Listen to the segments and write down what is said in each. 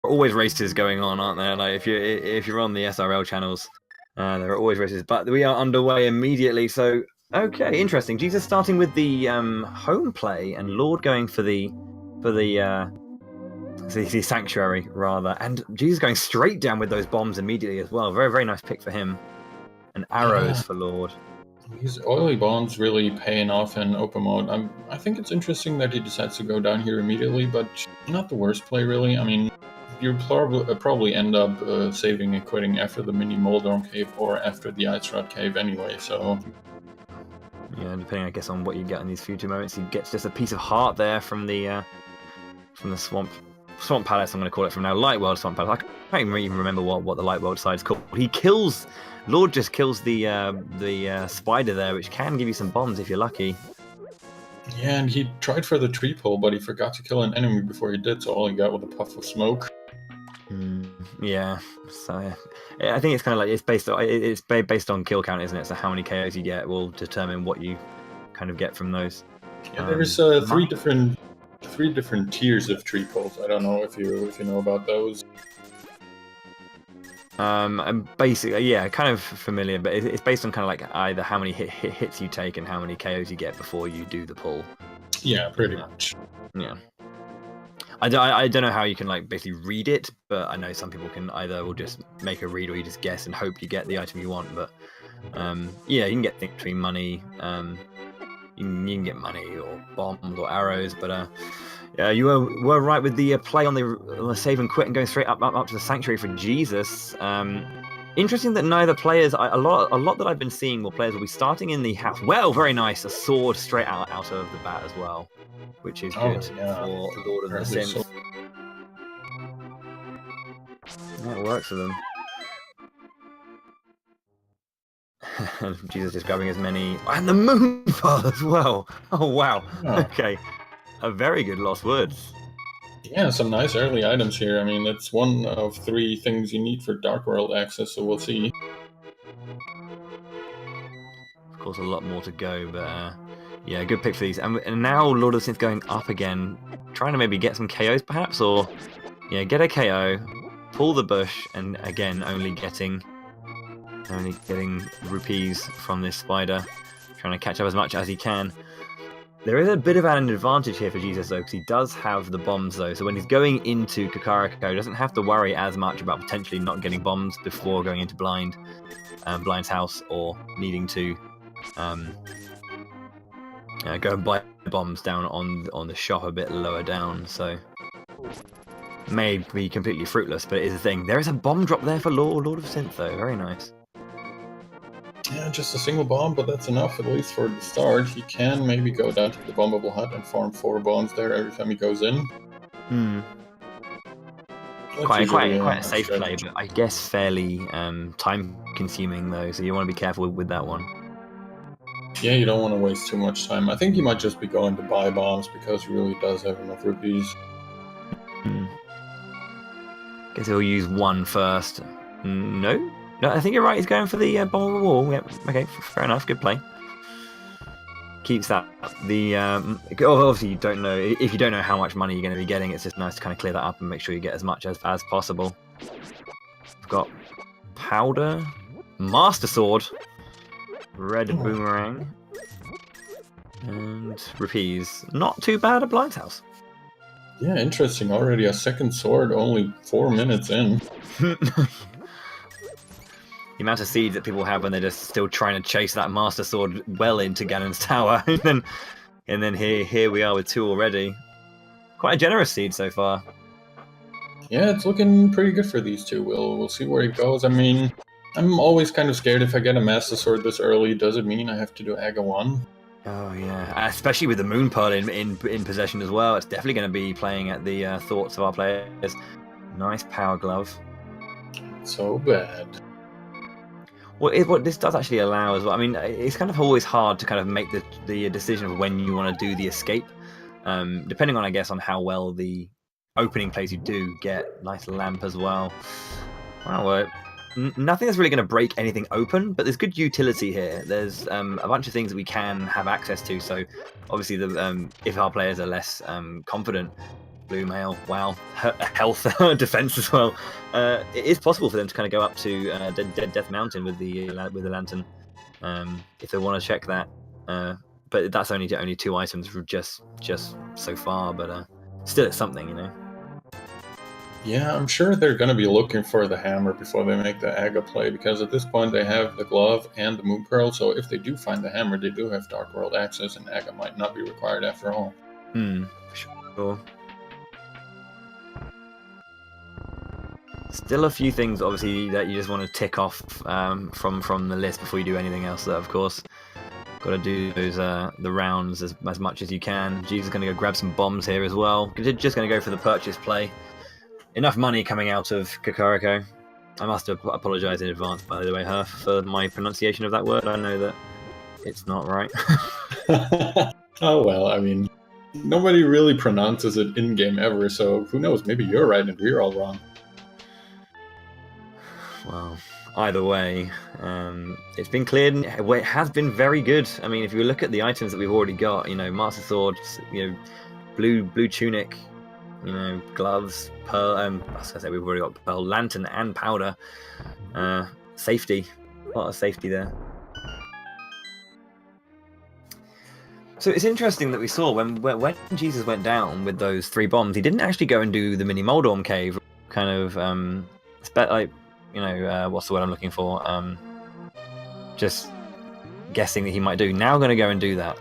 always races going on, aren't there? Like if you're on the SRL channels, there are always races. But we are underway immediately. So okay, interesting. Jesus starting with the home play, and Lord going for the sanctuary rather, and Jesus going straight down with those bombs immediately as well. Very nice pick for him. And arrows for Lord. These oily bombs really paying off in open mode. I think it's interesting that he decides to go down here immediately, but not the worst play really. I mean, you probably end up saving and quitting after the mini Moldorm cave or after the Ice Rod cave anyway, so... Yeah, depending, I guess, on what you get in these future moments. He gets just a piece of heart there from the swamp palace, I'm going to call it from now. Light World Swamp Palace. I can't even remember what the Light World side's called. Lord just kills the spider there, which can give you some bombs if you're lucky. Yeah, and he tried for the tree pole, but he forgot to kill an enemy before he did, so all he got was a puff of smoke. Yeah, so yeah, I think it's kind of like it's based on kill count, isn't it? So how many KOs you get will determine what you kind of get from those. Yeah, there's three different tiers of tree poles. I don't know if you know about those. I'm basically, yeah, kind of familiar, but it's based on kind of like either how many hits you take and how many KOs you get before you do the pull. Yeah, pretty much. Yeah. I don't know how you can like basically read it, but I know some people can either will just make a read or you just guess and hope you get the item you want. But yeah, you can get things between money, you can get money or bombs or arrows, but you were right with the play on the save and quit and going straight up to the sanctuary for Jesus. Interesting that neither players, a lot that I've been seeing, more players will be starting in the house. Well, very nice, a sword straight out of the bat as well, which is good for Lord of the Synth. That works for them. Jesus just grabbing as many, and the Moonfall as well. Oh wow! Yeah. Okay, a very good Lost Woods. Yeah, some nice early items here. I mean, that's one of 3 things you need for Dark World access, so we'll see. Of course, a lot more to go, but yeah, good pick for these. And now Lord of the Synth going up again, trying to maybe get some KOs perhaps, or yeah, get a KO, pull the bush, and again only getting rupees from this spider, trying to catch up as much as he can. There is a bit of an advantage here for Jesus though, because he does have the bombs though, so when he's going into Kakariko, he doesn't have to worry as much about potentially not getting bombs before going into Blind's house, or needing to go and buy bombs down on the shop a bit lower down. So may be completely fruitless, but it is a thing. There is a bomb drop there for Lord of Synth though, very nice. Yeah, just a single bomb, but that's enough, at least for the start. He can maybe go down to the bombable hut and farm 4 bombs there every time he goes in. Quite a safe play, but I guess fairly time-consuming though, so you want to be careful with that one. Yeah, you don't want to waste too much time. I think he might just be going to buy bombs because he really does have enough rupees. Guess he'll use one first. No, I think you're right. He's going for the bomb on the wall. Yep. Okay, fair enough. Good play. Keeps that. Obviously, you don't know if you don't know how much money you're going to be getting. It's just nice to kind of clear that up and make sure you get as much as possible. We've got powder, master sword, red boomerang, and rupees. Not too bad at Blind's house. Yeah, interesting. Already a second sword, only 4 minutes in. The amount of seeds that people have when they're just still trying to chase that master sword well into Ganon's tower, and then here we are with 2 already. Quite a generous seed so far. Yeah, it's looking pretty good for these 2. We'll see where it goes. I mean, I'm always kind of scared if I get a master sword this early. Does it mean I have to do Aga 1? Oh yeah, especially with the Moon Pearl in possession as well. It's definitely going to be playing at the thoughts of our players. Nice power glove. So bad. What this does actually allow as well. I mean, it's kind of always hard to kind of make the decision of when you want to do the escape, depending on, I guess, on how well the opening plays you do get. Nice lamp as well. Wow, nothing that's really going to break anything open, but there's good utility here. There's a bunch of things that we can have access to. So obviously, if our players are less confident, blue mail. Wow, health, defense as well. It is possible for them to kind of go up to Death Mountain with the lantern, if they want to check that. But that's only 2 items for just so far. But still, it's something, you know. Yeah, I'm sure they're going to be looking for the hammer before they make the Aga play, because at this point they have the glove and the Moon Pearl, so if they do find the hammer, they do have Dark World access, and Aga might not be required after all. Sure. Still a few things, obviously, that you just want to tick off from the list before you do anything else, though, of course. Got to do those the rounds as much as you can. Jesus is going to go grab some bombs here as well. Just going to go for the purchase play. Enough money coming out of Kakariko. I must apologise in advance, by the way, Herf, for my pronunciation of that word. I know that it's not right. Oh, well, I mean, nobody really pronounces it in-game ever, so who knows, maybe you're right and we're all wrong. Well, either way, it's been cleared. It has been very good. I mean, if you look at the items that we've already got, you know, Master Sword, you know, blue tunic, you know, gloves, pearl. I was gonna say we've already got pearl, lantern, and powder. Safety, a lot of safety there. So it's interesting that we saw when Jesus went down with those 3 bombs, he didn't actually go and do the mini Moldorm cave, kind of like, you know, what's the word I'm looking for? Just guessing that he might do. Now going to go and do that.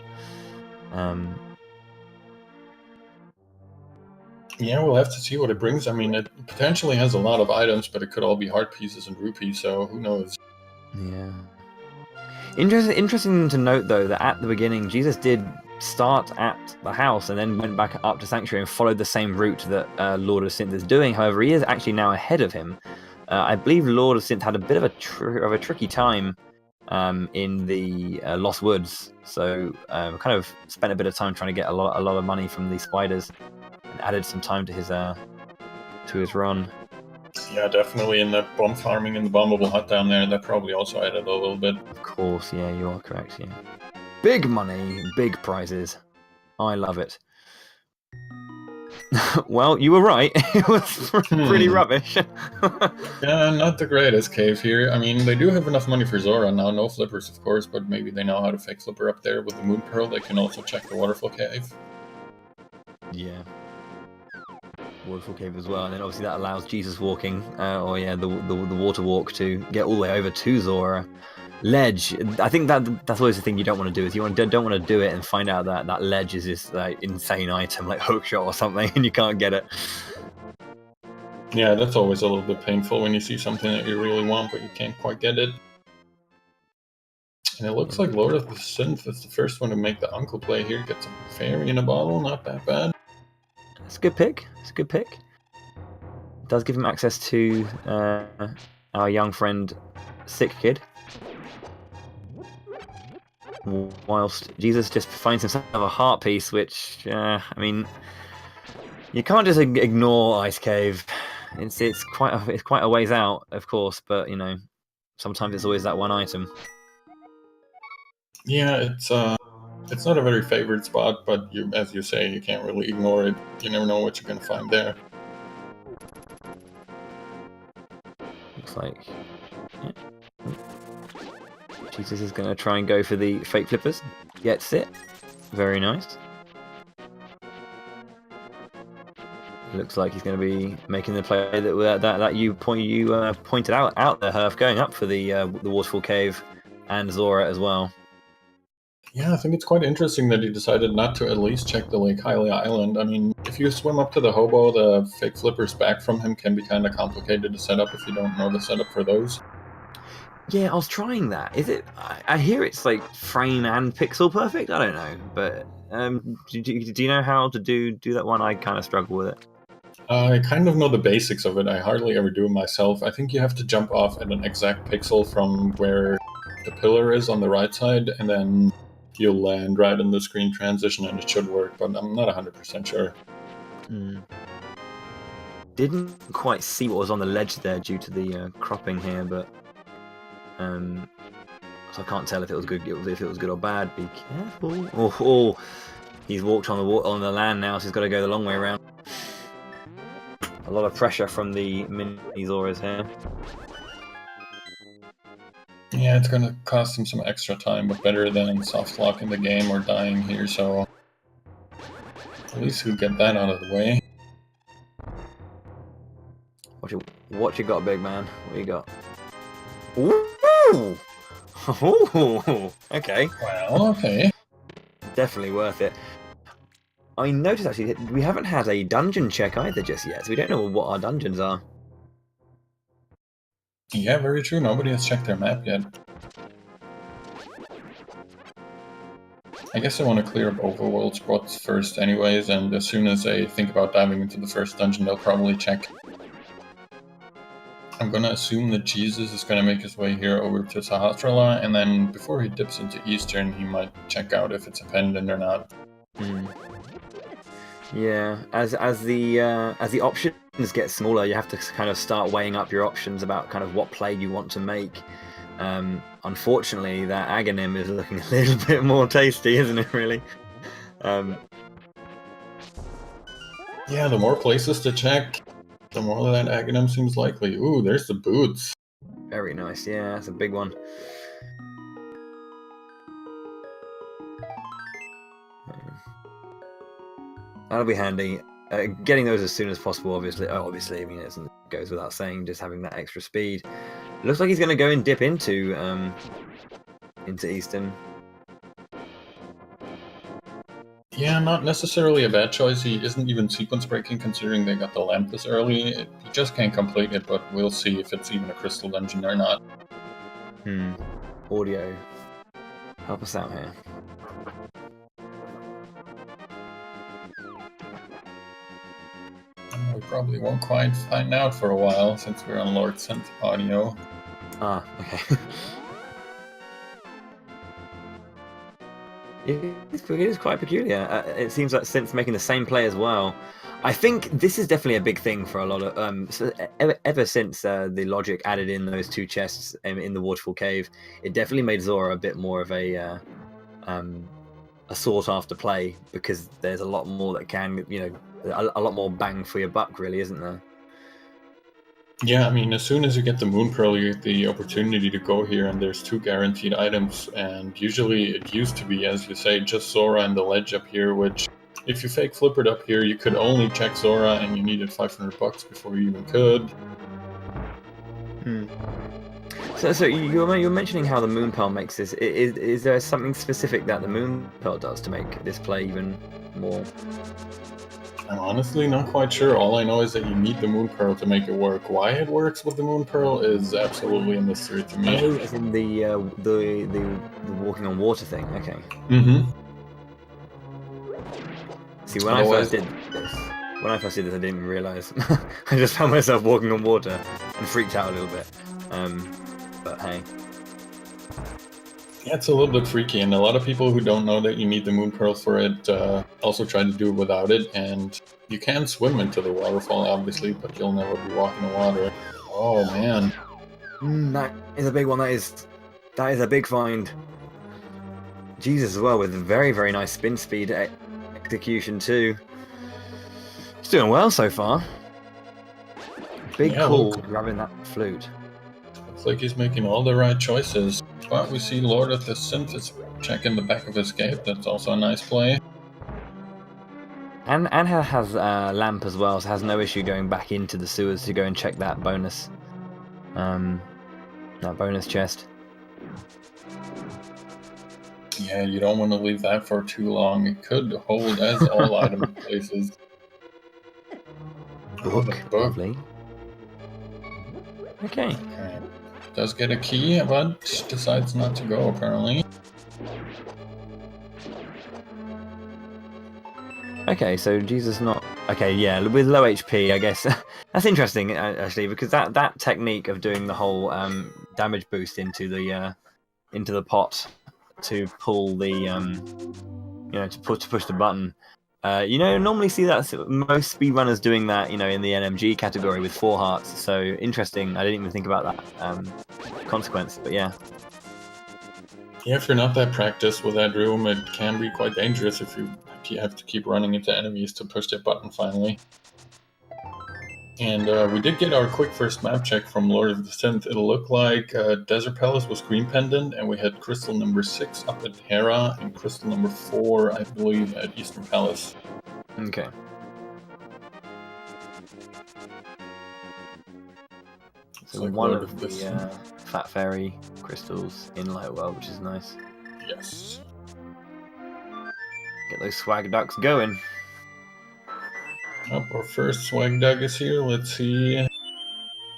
Yeah, we'll have to see what it brings. I mean, it potentially has a lot of items, but it could all be heart pieces and rupees, so who knows? Yeah. Interesting to note, though, that at the beginning, Jesus did start at the house and then went back up to Sanctuary and followed the same route that LordoftheSynth is doing. However, he is actually now ahead of him. I believe LordoftheSynth had a bit of a tricky time in the Lost Woods, so kind of spent a bit of time trying to get a lot of money from these spiders. Added some time to his run. Yeah, definitely. In the bomb farming in the bombable hut down there, that probably also added a little bit. Of course, yeah, you are correct. Yeah, big money, big prizes. I love it. Well, you were right. It was pretty rubbish. Yeah, not the greatest cave here. I mean, they do have enough money for Zora now. No flippers, of course, but maybe they know how to fake flipper up there with the Moon Pearl. They can also check the waterfall cave. Yeah. Waterfall cave as well, and then obviously that allows Jesus walking, the water walk to get all the way over to Zora. Ledge. I think that's always the thing you don't want to do. Is you don't want to do it and find out that ledge is this like insane item like hookshot or something, and you can't get it. Yeah, that's always a little bit painful when you see something that you really want but you can't quite get it. And it looks like LordoftheSynth is the first one to make the uncle play here. Gets a fairy in a bottle, not that bad. It's a good pick. It does give him access to our young friend, Sick Kid. Whilst Jesus just finds himself a heart piece, which, I mean, you can't just ignore Ice Cave. It's quite a ways out, of course, but, you know, sometimes it's always that one item. Yeah, it's not a very favored spot, but as you say, you can't really ignore it. You never know what you're going to find there. Looks like... Yeah. Jesus is going to try and go for the fake flippers. Gets it. Very nice. Looks like he's going to be making the play that you pointed out there, Herf, going up for the waterfall cave and Zora as well. Yeah, I think it's quite interesting that he decided not to at least check the Lake Hylia Island. I mean, if you swim up to the hobo, the fake flippers back from him can be kind of complicated to set up if you don't know the setup for those. Yeah, I was trying that. Is it? I hear it's like frame and pixel perfect. I don't know, but do you know how to do that one? I kind of struggle with it. I kind of know the basics of it. I hardly ever do it myself. I think you have to jump off at an exact pixel from where the pillar is on the right side, and then you'll land right in the screen transition, and it should work. But I'm not 100% sure. Didn't quite see what was on the ledge there due to the cropping here, but. So I can't tell if it was good or bad. Be careful. Oh, he's walked on the land now, so he's got to go the long way around. A lot of pressure from the mini Zoras here. Yeah, it's gonna cost him some extra time, but better than soft lock in the game or dying here, so at least he'll get that out of the way. What you got, big man? What you got? Ooh! Ooh! Okay. Well, okay. Definitely worth it. I noticed actually we haven't had a dungeon check either just yet, so we don't know what our dungeons are. Yeah, very true. Nobody has checked their map yet. I guess I want to clear up overworld spots first anyways, and as soon as I think about diving into the first dungeon, they'll probably check. I'm gonna assume that Jesus is gonna make his way here over to Sahasrara, and then before he dips into Eastern, he might check out if it's a pendant or not. Yeah, as the options get smaller, you have to kind of start weighing up your options about kind of what play you want to make. Unfortunately, that Aghanim is looking a little bit more tasty, isn't it? Really. Yeah, the more places to check, the more that Aghanim seems likely. Ooh, there's the boots. Very nice. Yeah, that's a big one. That'll be handy. Getting those as soon as possible, obviously. Obviously, I mean, it goes without saying, just having that extra speed. Looks like he's going to go and dip into Eastern. Yeah, not necessarily a bad choice. He isn't even sequence breaking considering they got the lamp this early. He just can't complete it, but we'll see if it's even a crystal dungeon or not. Audio. Help us out here. We probably won't quite find out for a while since we're on LordoftheSynth audio. Ah, okay. It is quite peculiar. It seems like Synth's making the same play as well. I think this is definitely a big thing for a lot of ever since the logic added in those two chests in the waterfall cave. It definitely made Zora a bit more of a sought after play because there's a lot more that can, a lot more bang for your buck, really, isn't there? Yeah, I mean, as soon as you get the Moon Pearl, you get the opportunity to go here, and there's 2 guaranteed items, and usually it used to be, as you say, just Zora and the ledge up here, which, if you fake flippered up here, you could only check Zora, and you needed $500 before you even could. So you were mentioning how the Moon Pearl makes this. Is there something specific that the Moon Pearl does to make this play even more? I'm honestly not quite sure. All I know is that you need the Moon Pearl to make it work. Why it works with the Moon Pearl is absolutely a mystery to me. Oh, as in the walking on water thing. Okay. See, when I first did this, I didn't realize. I just found myself walking on water and freaked out a little bit. But hey. Yeah, it's a little bit freaky, and a lot of people who don't know that you need the Moon Pearl for it also try to do it without it, and you can swim into the waterfall, obviously, but you'll never be walking in water. Oh, man. That is a big one. That is a big find. Jesus as well, with very, very nice spin speed execution too. He's doing well so far. Big call grabbing that flute. Looks like he's making all the right choices. But we see LordoftheSynth is checking the back of escape. That's also a nice play. And has lamp as well, so has no issue going back into the sewers to go and check that bonus. That bonus chest. Yeah, you don't want to leave that for too long. It could hold as all item places. Book. Lovely. Okay. Does get a key, but decides not to go, apparently. Okay, so Jesus not... Okay, yeah, with low HP, I guess. That's interesting, actually, because that technique of doing the whole damage boost into the pot to pull the... to push the button. Normally see that most speedrunners doing that, in the NMG category with 4 hearts. So interesting. I didn't even think about that consequence, but yeah. Yeah, if you're not that practiced with that room, it can be quite dangerous if you have to keep running into enemies to push that button finally. And we did get our quick first map check from Lord of the Synth. It looked like Desert Palace was green pendant, and we had crystal number 6 up at Hera, and crystal number 4, I believe, at Eastern Palace. Okay. So like one Lord of of the the Fat Fairy crystals in Lightwell, which is nice. Yes. Get those swag ducks going. Up, our first swag dog is here. Let's see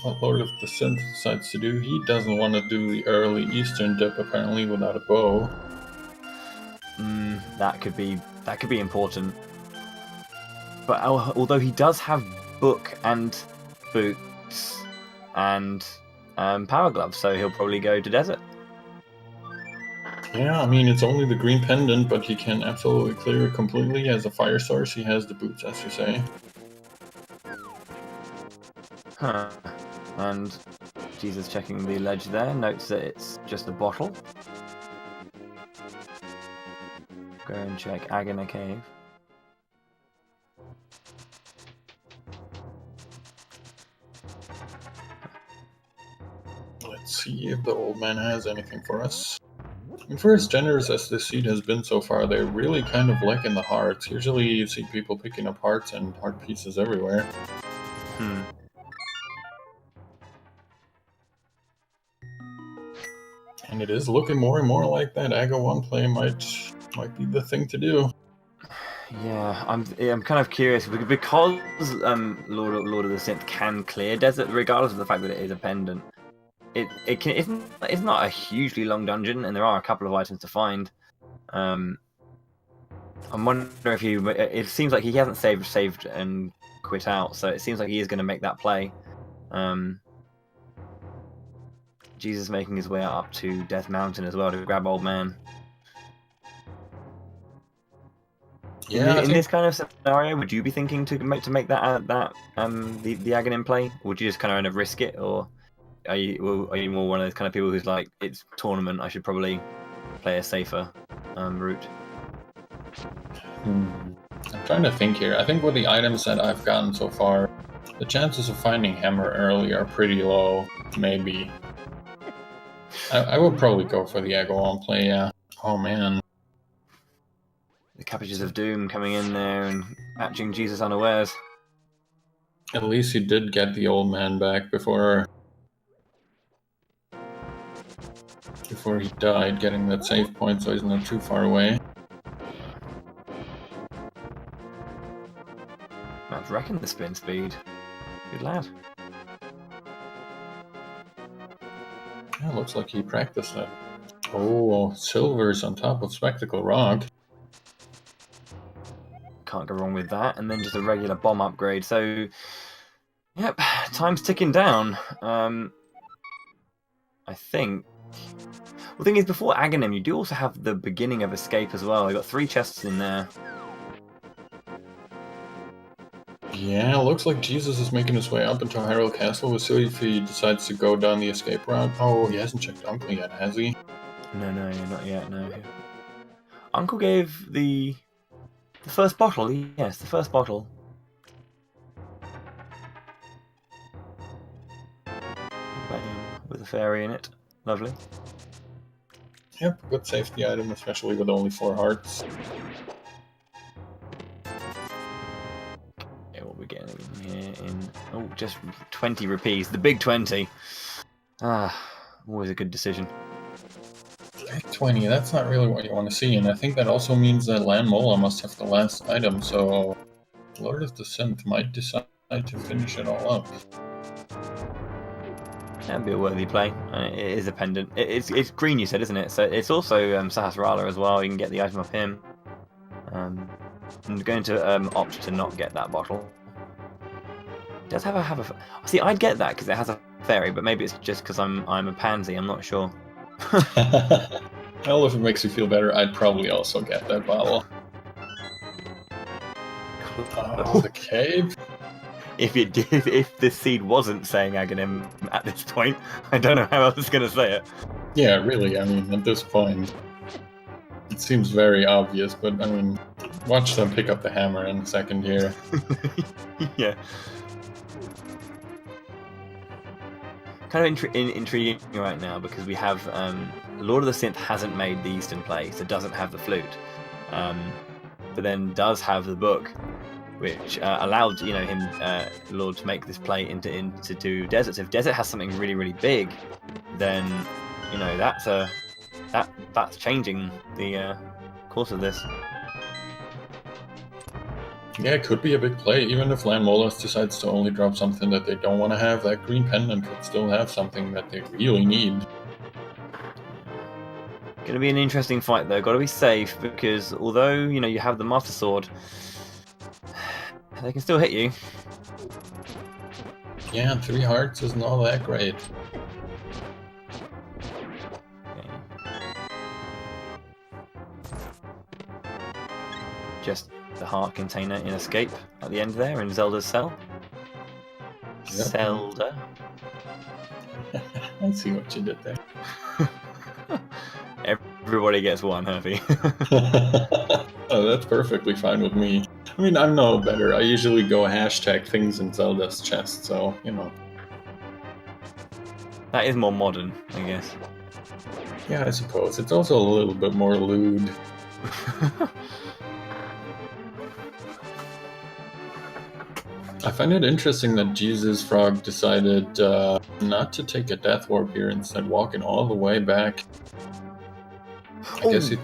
what Lord of the Synth decides to do. He doesn't want to do the early Eastern dip, apparently, without a bow. That could be important. But although he does have book and boots and power gloves, so he'll probably go to desert. Yeah, I mean, it's only the green pendant, but he can absolutely clear it completely. He has a fire source, he has the boots, as you say. Huh. And Jesus checking the ledge there, notes that it's just a bottle. Go and check Agana Cave. Let's see if the old man has anything for us. And for as generous as this seed has been so far, they're really kind of lacking the hearts. Usually you see people picking up hearts and heart pieces everywhere. And it is looking more and more like that Aga 1 play might be the thing to do. Yeah, I'm kind of curious because Lord of the Synth can clear desert regardless of the fact that it is a pendant. It's not a hugely long dungeon, and there are a couple of items to find. I'm wondering if it seems like he hasn't saved and quit out, so it seems like he is going to make that play. Jesus making his way up to Death Mountain as well to grab Old Man. Yeah, in this kind of scenario, would you be thinking to make that the Aghanim play? Or would you just kind of risk it, or are you more one of those kind of people who's like, it's tournament, I should probably play a safer route? I'm trying to think here. I think with the items that I've gotten so far, the chances of finding Hammer early are pretty low. Maybe. I would probably go for the Aga play, yeah. Oh man. The Cabbages of Doom coming in there and catching Jesus unawares. At least he did get the old man back before he died, getting that save point so he's not too far away. Man's wrecking the spin speed. Good lad. Yeah, looks like he practiced it. Oh, silvers on top of Spectacle Rock. Can't go wrong with that. And then just a regular bomb upgrade. So, yep, time's ticking down. I think. Well, the thing is, before Aghanim, you do also have the beginning of Escape as well. You've got 3 chests in there. Yeah, looks like Jesus is making his way up into Hyrule Castle. We'll see if he decides to go down the escape route. Oh, he hasn't checked Uncle yet, has he? No, not yet, no. Uncle gave the first bottle, yes, the first bottle. With a fairy in it. Lovely. Yep, good safety item, especially with only 4 hearts. What we're getting here in just 20 rupees, the big 20. Always a good decision. 20, that's not really what you want to see, and I think that also means that Lan Mola must have the last item, so Lord of the Synth might decide to finish it all up. That'd be a worthy play. It is a pendant. It's green, you said, isn't it? So it's also Sahasrara as well. You can get the item off him. I'm going to opt to not get that bottle. It does have a see, I'd get that because it has a fairy, but maybe it's just because I'm a pansy. I'm not sure. Well, if it makes you feel better, I'd probably also get that bottle. Oh, the cave. If the seed wasn't saying Aghanim at this point, I don't know how else it's going to say it. Yeah, really, I mean, at this point, it seems very obvious, but I mean, watch them pick up the hammer in a second here. Yeah. kind of intriguing right now because we have Lord of the Synth hasn't made the Eastern play, so doesn't have the flute, but then does have the book, which allowed him Lord to make this play into Desert. So if Desert has something really really big, then that's changing the course of this. Yeah, it could be a big play. Even if Landmolas decides to only drop something that they don't want to have, that green pendant could still have something that they really need. Going to be an interesting fight though. Got to be safe because although you have the Master Sword, they can still hit you. Yeah, 3 hearts is not that great. Just the heart container in escape at the end there in Zelda's cell. Yep. Zelda. I see what you did there. Everybody gets one, Hervey. Oh, that's perfectly fine with me. I mean, I'm no better. I usually go hashtag things in Zelda's chest, so, That is more modern, I guess. Yeah, I suppose. It's also a little bit more lewd. I find it interesting that jesusthefrog decided not to take a death warp here, instead walking all the way back. I guess he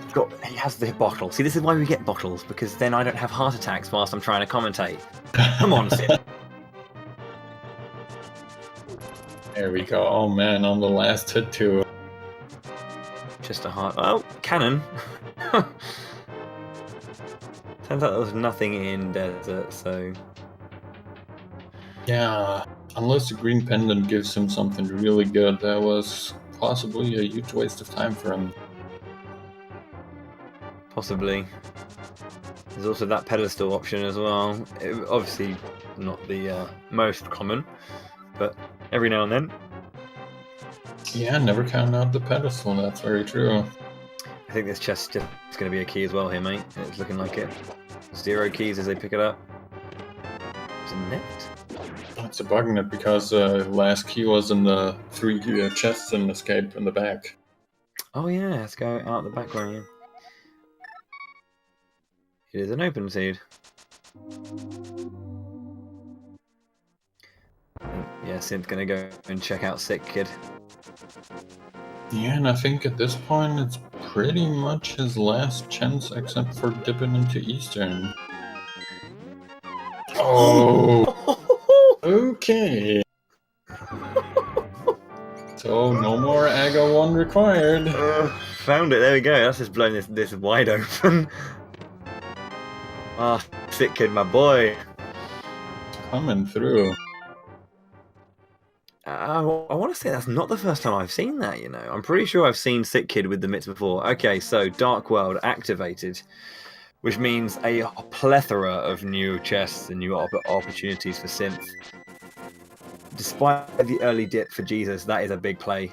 has the bottle. See, this is why we get bottles, because then I don't have heart attacks whilst I'm trying to commentate. Come on, Sid. There we go. Oh man, on the last hit too. Just a heart. Oh, cannon. Turns out there was nothing in Desert, so... Yeah, unless the green pendant gives him something really good, that was possibly a huge waste of time for him. Possibly. There's also that pedestal option as well. Obviously not the most common, but every now and then. Yeah, never count out the pedestal, that's very true. I think this chest is going to be a key as well here, mate. It's looking like it. 0 keys as they pick it up. It's a net? It's a bug net because last key was in the 3 chests in escape in the back. Oh yeah, let's go out the back one, yeah. It is an open seed. Yeah, Synth gonna go and check out Sick Kid. Yeah, and I think at this point it's pretty much his last chance except for dipping into Eastern. Oh! Okay. So no more AGA 1 required. Found it, there we go. That's just blown this wide open. Ah, Sick Kid, my boy. Coming through. I want to say that's not the first time I've seen that, I'm pretty sure I've seen Sick Kid with the mitts before. Okay, so Dark World activated, which means a plethora of new chests and new opportunities for Synth. Despite the early dip for Jesus, that is a big play.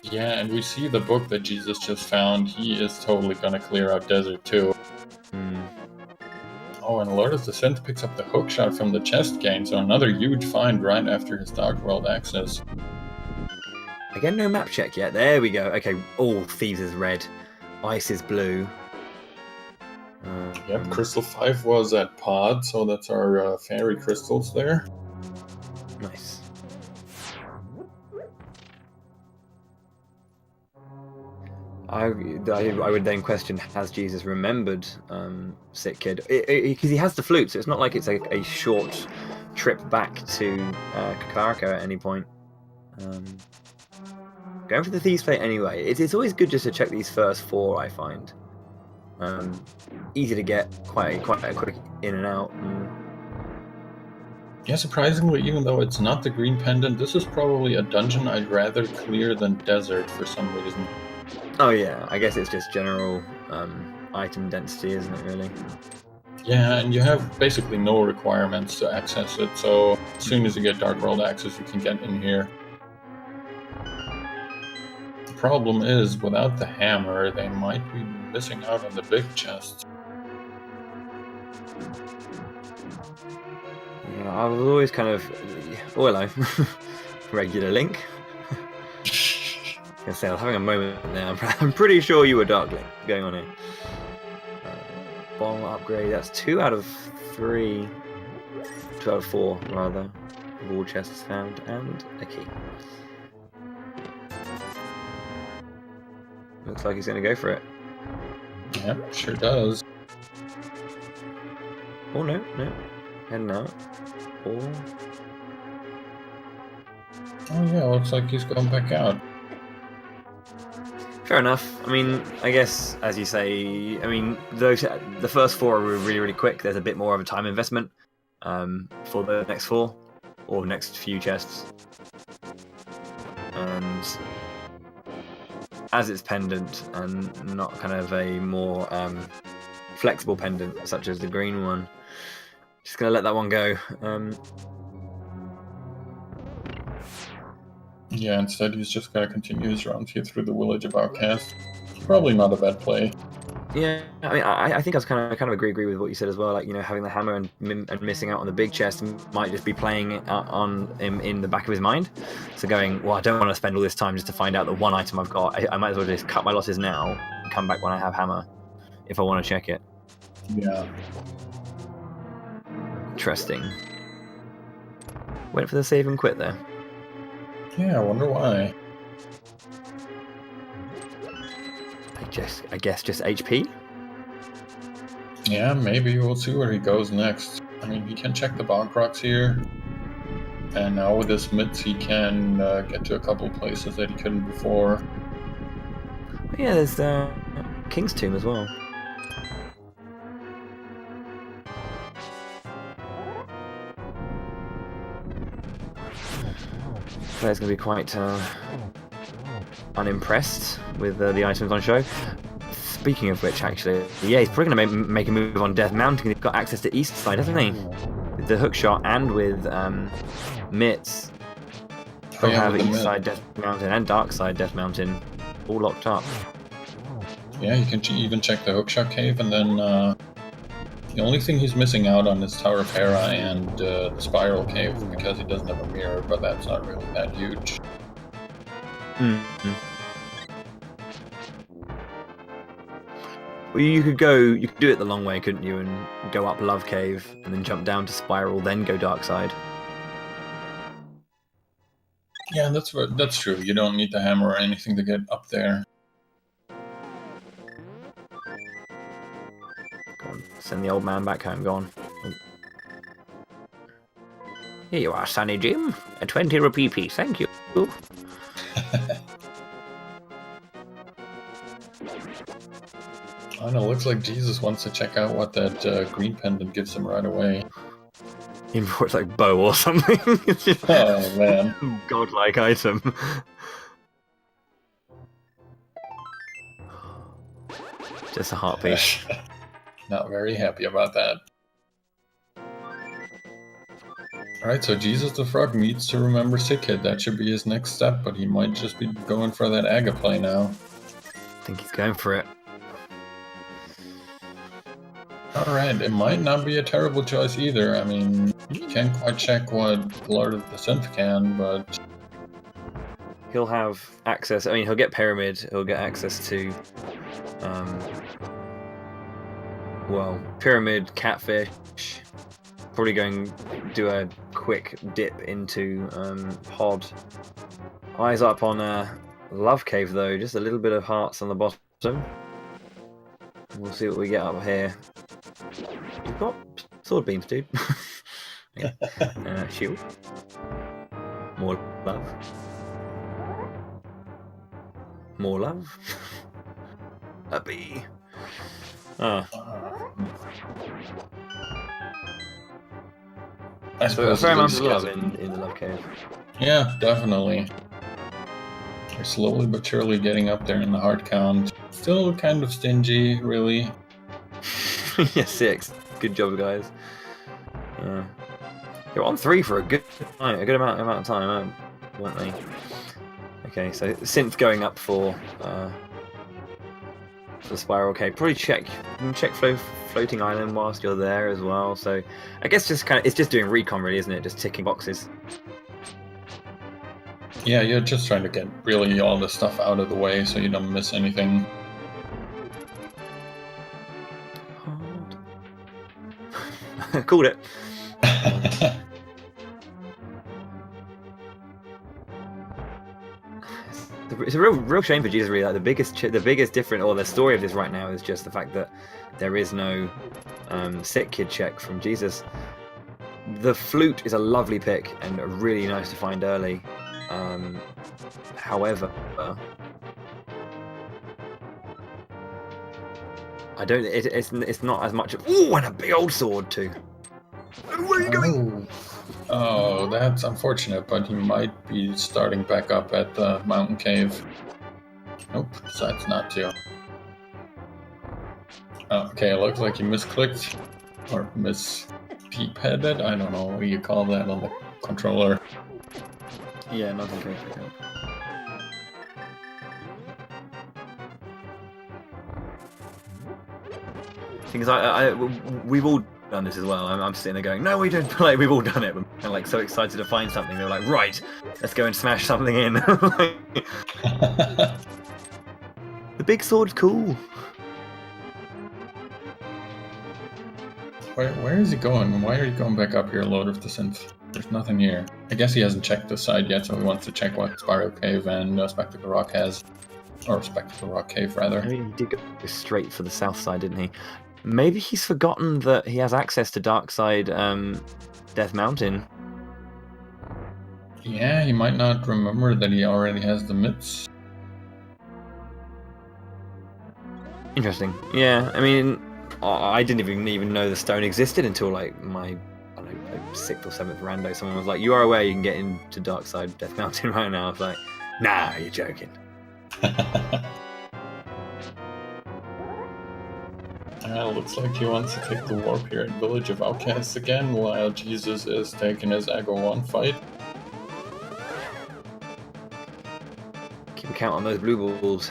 Yeah, and we see the book that Jesus just found. He is totally gonna clear out Desert too. Oh, and LordoftheSynth picks up the hookshot from the chest gain, so another huge find right after his Dark World access. Again, no map check yet. There we go. Okay, all Thieves is red. Ice is blue. Yep, Crystal 5 was at Pod, so that's our fairy crystals there. Nice. I would then question, has Jesus remembered Sick Kid? Because he has the flute, so it's not like it's a short trip back to Kakariko at any point. Going for the Thieves Plate anyway. It's always good just to check these first 4, I find. Easy to get, quite a quick in and out. Yeah, surprisingly, even though it's not the green pendant, this is probably a dungeon I'd rather clear than Desert for some reason. Oh yeah, I guess it's just general item density, isn't it, really? Yeah, and you have basically no requirements to access it, so as soon as you get Dark World access, you can get in here. The problem is, without the hammer, they might be missing out on the big chest. Yeah, I was always kind of... Oh, hello. regular Link. I was having a moment there. I'm pretty sure you were Dark Link going on here. Bomb upgrade. That's 2 out of 3. 2 out of 4, rather. All chests found and a key. Looks like he's going to go for it. Yep, sure does. Oh no, no. Heading out. Oh. Oh yeah, looks like he's going back out. Fair enough. I mean, I guess, as you say, I mean, the first 4 are really, really quick. There's a bit more of a time investment for the next 4, or next few chests. And as it's pendant, and not kind of a more flexible pendant, such as the green one, just going to let that one go. Yeah, instead he's just going to continue his rounds here through the village of Outcast. Probably not a bad play. Yeah, I mean, I think I was kind of agree with what you said as well. Like, you know, having the hammer and missing out on the big chest might just be playing it on him in the back of his mind. So going, well, I don't want to spend all this time just to find out the one item I've got. I might as well just cut my losses now and come back when I have hammer if I want to check it. Yeah. Interesting. Went for the save and quit there. Yeah, I wonder why. I guess just HP? Yeah, maybe. We'll see where he goes next. I mean, he can check the Bonk Rocks here. And now with his mitts, he can get to a couple places that he couldn't before. Yeah, there's King's Tomb as well. Player's going to be quite unimpressed with the items on show. Speaking of which, actually, yeah, he's probably going to make a move on Death Mountain. He's got access to East Side, hasn't he? With the hook shot and with mitts. He'll have East Side Death Mountain and Dark Side Death Mountain all locked up. Yeah, you can even check the hookshot cave, and then the only thing he's missing out on is Tower of Hera and the Spiral Cave, because he doesn't have a mirror, but that's not really that huge. Mm-hmm. Well, you could do it the long way, couldn't you, and go up Love Cave, and then jump down to Spiral, then go Dark Side. Yeah, that's true. You don't need the hammer or anything to get up there. Go on, send the old man back home, go on. Here you are, Sonny Jim. A 20 rupee piece, thank you. I don't know, looks like Jesus wants to check out what that green pendant gives him right away. Even before it's like bow or something. It's just oh man. Godlike item. Just a heartbeat. Not very happy about that. Alright, so Jesus the Frog needs to remember Sick Kid. That should be his next step, but he might just be going for that Aga play now. I think he's going for it. Alright, it might not be a terrible choice either. I mean, you can't quite check what Lord of the Synth can, but... He'll have access, I mean, he'll get Pyramid, he'll get access to... well, Pyramid, Catfish... Probably going to do a quick dip into Pod. Eyes up on Love Cave though, just a little bit of hearts on the bottom. We'll see what we get up here. You've got sword beams, dude. Yeah. Shield. More love. More love. A bee. Ah. I suppose a fair amount of love in the Love Cave. Yeah, definitely. They're slowly but surely getting up there in the heart count. Still kind of stingy, really. Yeah, 6. Good job, guys. Yeah. You're on 3 for a good amount of time, weren't they? Okay, so Synth going up for the Spiral Cave. Probably check Floating Island whilst you're there as well. So I guess it's just doing recon really, isn't it? Just ticking boxes. Yeah, you're just trying to get really all the stuff out of the way so you don't miss anything. Hard. Called it. It's a real shame for Jesus. Really, like the biggest difference, or the story of this right now, is just the fact that there is no sick kid check from Jesus. The flute is a lovely pick and really nice to find early. However, I don't. It's not as much. Ooh, and a big old sword too. Where are you going? Oh, that's unfortunate, but he might be starting back up at the mountain cave. Nope, decides not to. Okay, it looks like you misclicked. Or mis-peep-headed? I don't know, what do you call that on the controller? Yeah, nothing can pick up. Things we've all done this as well. I'm sitting there going, no, we don't play. We've all done it. And like so excited to find something. They're like, right, let's go and smash something in. The big sword's cool. Where is he going? Why are you going back up here, LordoftheSynth? There's nothing here. I guess he hasn't checked this side yet, so he wants to check what Spiral Cave and Spectacle Rock has. Or Spectacle Rock Cave, rather. I mean, he did go straight for the south side, didn't he? Maybe he's forgotten that he has access to Dark Side Death Mountain. Yeah, he might not remember that he already has the mitts. Interesting. Yeah, I mean, I didn't even know the stone existed until like my, I don't know, like 6th or 7th rando. Someone was like, "You are aware you can get into Dark Side Death Mountain right now." I was like, "Nah, you're joking." Looks like he wants to take the warp here in Village of Outcasts again, while Jesus is taking his Ago 1 fight. Keep a count on those blue balls.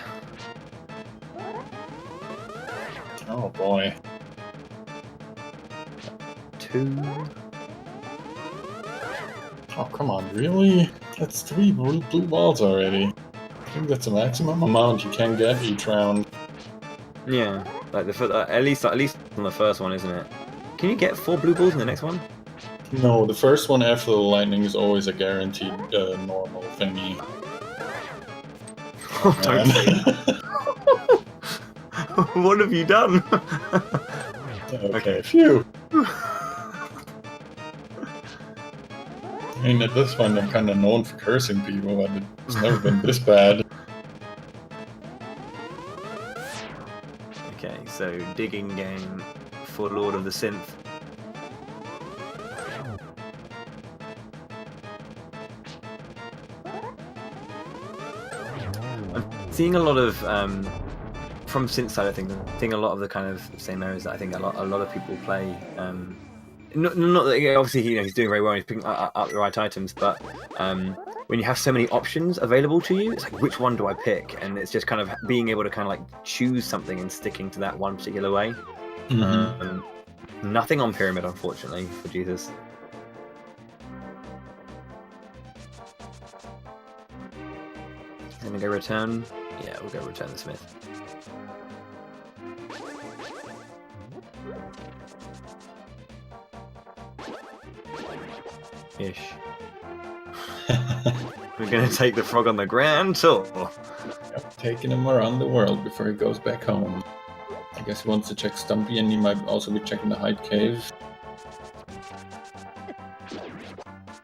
Oh boy. 2. Oh, come on, really? That's 3 blue balls already. I think that's the maximum amount you can get each round. Yeah, like at least on the first one, isn't it? Can you get 4 blue balls in the next one? No, the first one after the lightning is always a guaranteed normal thingy. Oh, don't say that. What have you done? Okay, phew. I mean, at this point, I'm kind of known for cursing people, but it's never been this bad. Okay, so digging game for Lord of the Synth. I'm seeing a lot of from synth side of things. I'm seeing a lot of the kind of same areas that I think a lot of people play. Not that obviously he's doing very well and he's picking up the right items, but when you have so many options available to you, it's like, which one do I pick? And it's just kind of being able to kind of like choose something and sticking to that one particular way. Mm-hmm. Nothing on pyramid, unfortunately, for Jesus. Gonna go return. Yeah, we'll go return the Smith. Ish. We're gonna take the frog on the grand tour. Yep, taking him around the world before he goes back home. I guess he wants to check Stumpy, and he might also be checking the Hyde Cave.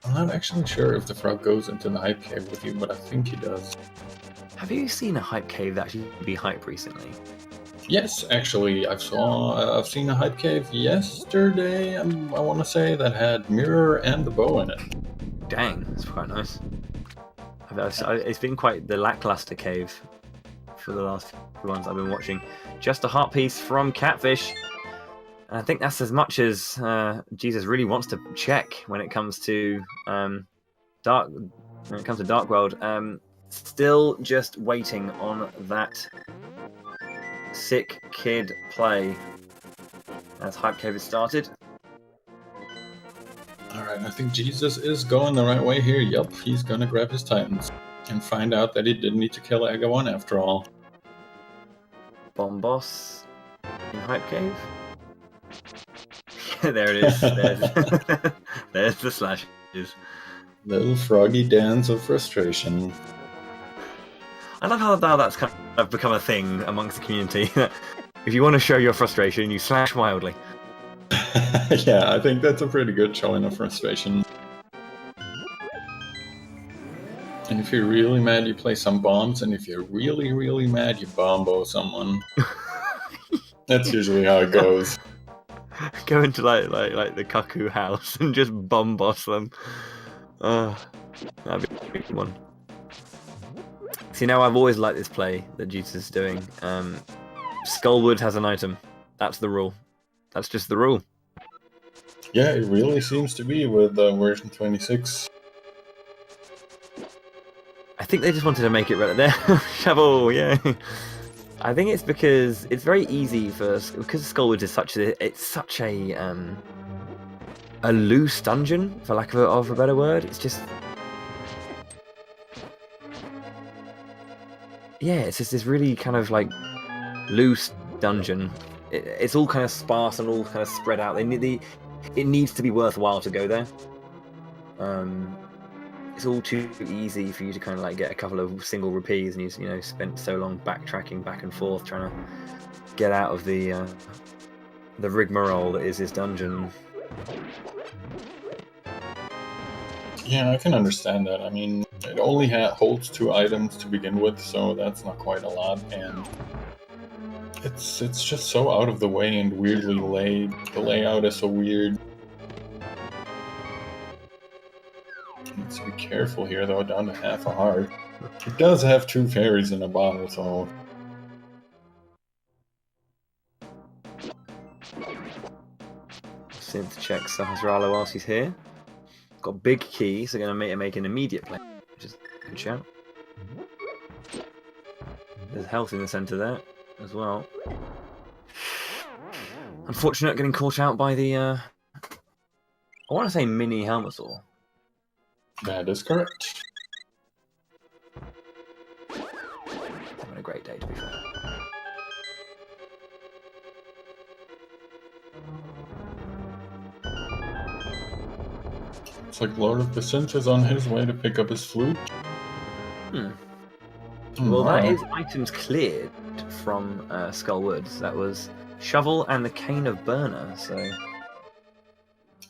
I'm not actually sure if the frog goes into the Hyde Cave with you, but I think he does. Have you seen a hype cave that actually be hype recently? Yes, actually, I've seen a Hyde Cave yesterday. I want to say that had mirror and the bow in it. Dang, that's quite nice. It's been quite the lackluster cave for the last few ones I've been watching. Just a heart piece from Catfish. And I think that's as much as Jesus really wants to check when it comes to Dark World. Still just waiting on that sick kid play as Hype Cave has started. Alright, Alright, I think Jesus is going the right way here. Yup, he's gonna grab his Titans. And find out that he didn't need to kill Agawan after all. Bomb boss in Hype Cave. There it is. There's the slashes. Little froggy dance of frustration. I love how that's kind of become a thing amongst the community. If you want to show your frustration, you slash wildly. Yeah, I think that's a pretty good showing of frustration. And if you're really mad, you play some bombs, and if you're really, really mad, you bombo someone. That's usually how it goes. Go into like the cuckoo house and just bomb boss them. That'd be a good one. See, now I've always liked this play that Jesus is doing. Skullwood has an item. That's the rule. That's just the rule. Yeah, it really seems to be with version 26. I think they just wanted to make it right there. Shovel, yeah. I think it's because it's very easy because Skullwood is such a loose dungeon, for lack of a better word. It's just, yeah, it's just this really kind of like loose dungeon. It's all kind of sparse and all kind of spread out. It needs to be worthwhile to go there. It's all too easy for you to kind of like get a couple of single rupees, and you spent so long backtracking back and forth trying to get out of the rigmarole that is this dungeon. Yeah, I can understand that. I mean, it only holds 2 items to begin with, so that's not quite a lot, and it's just so out of the way and weirdly laid. The layout is so weird. Needs to be careful here, though, down to half a heart. It does have 2 fairies in a bottle, so... Synth checks Sahasrara whilst he's here. Got a big key, so going to make an immediate play, which is a good shout. There's health in the centre there as well. Unfortunate getting caught out by the I want to say mini Helmasaur. That is correct. Having a great day, to be fair. Looks like Lord-of-the-Synth is on his way to pick up his flute. Well, that is items cleared from Skullwoods. That was Shovel and the Cane of Burner, so...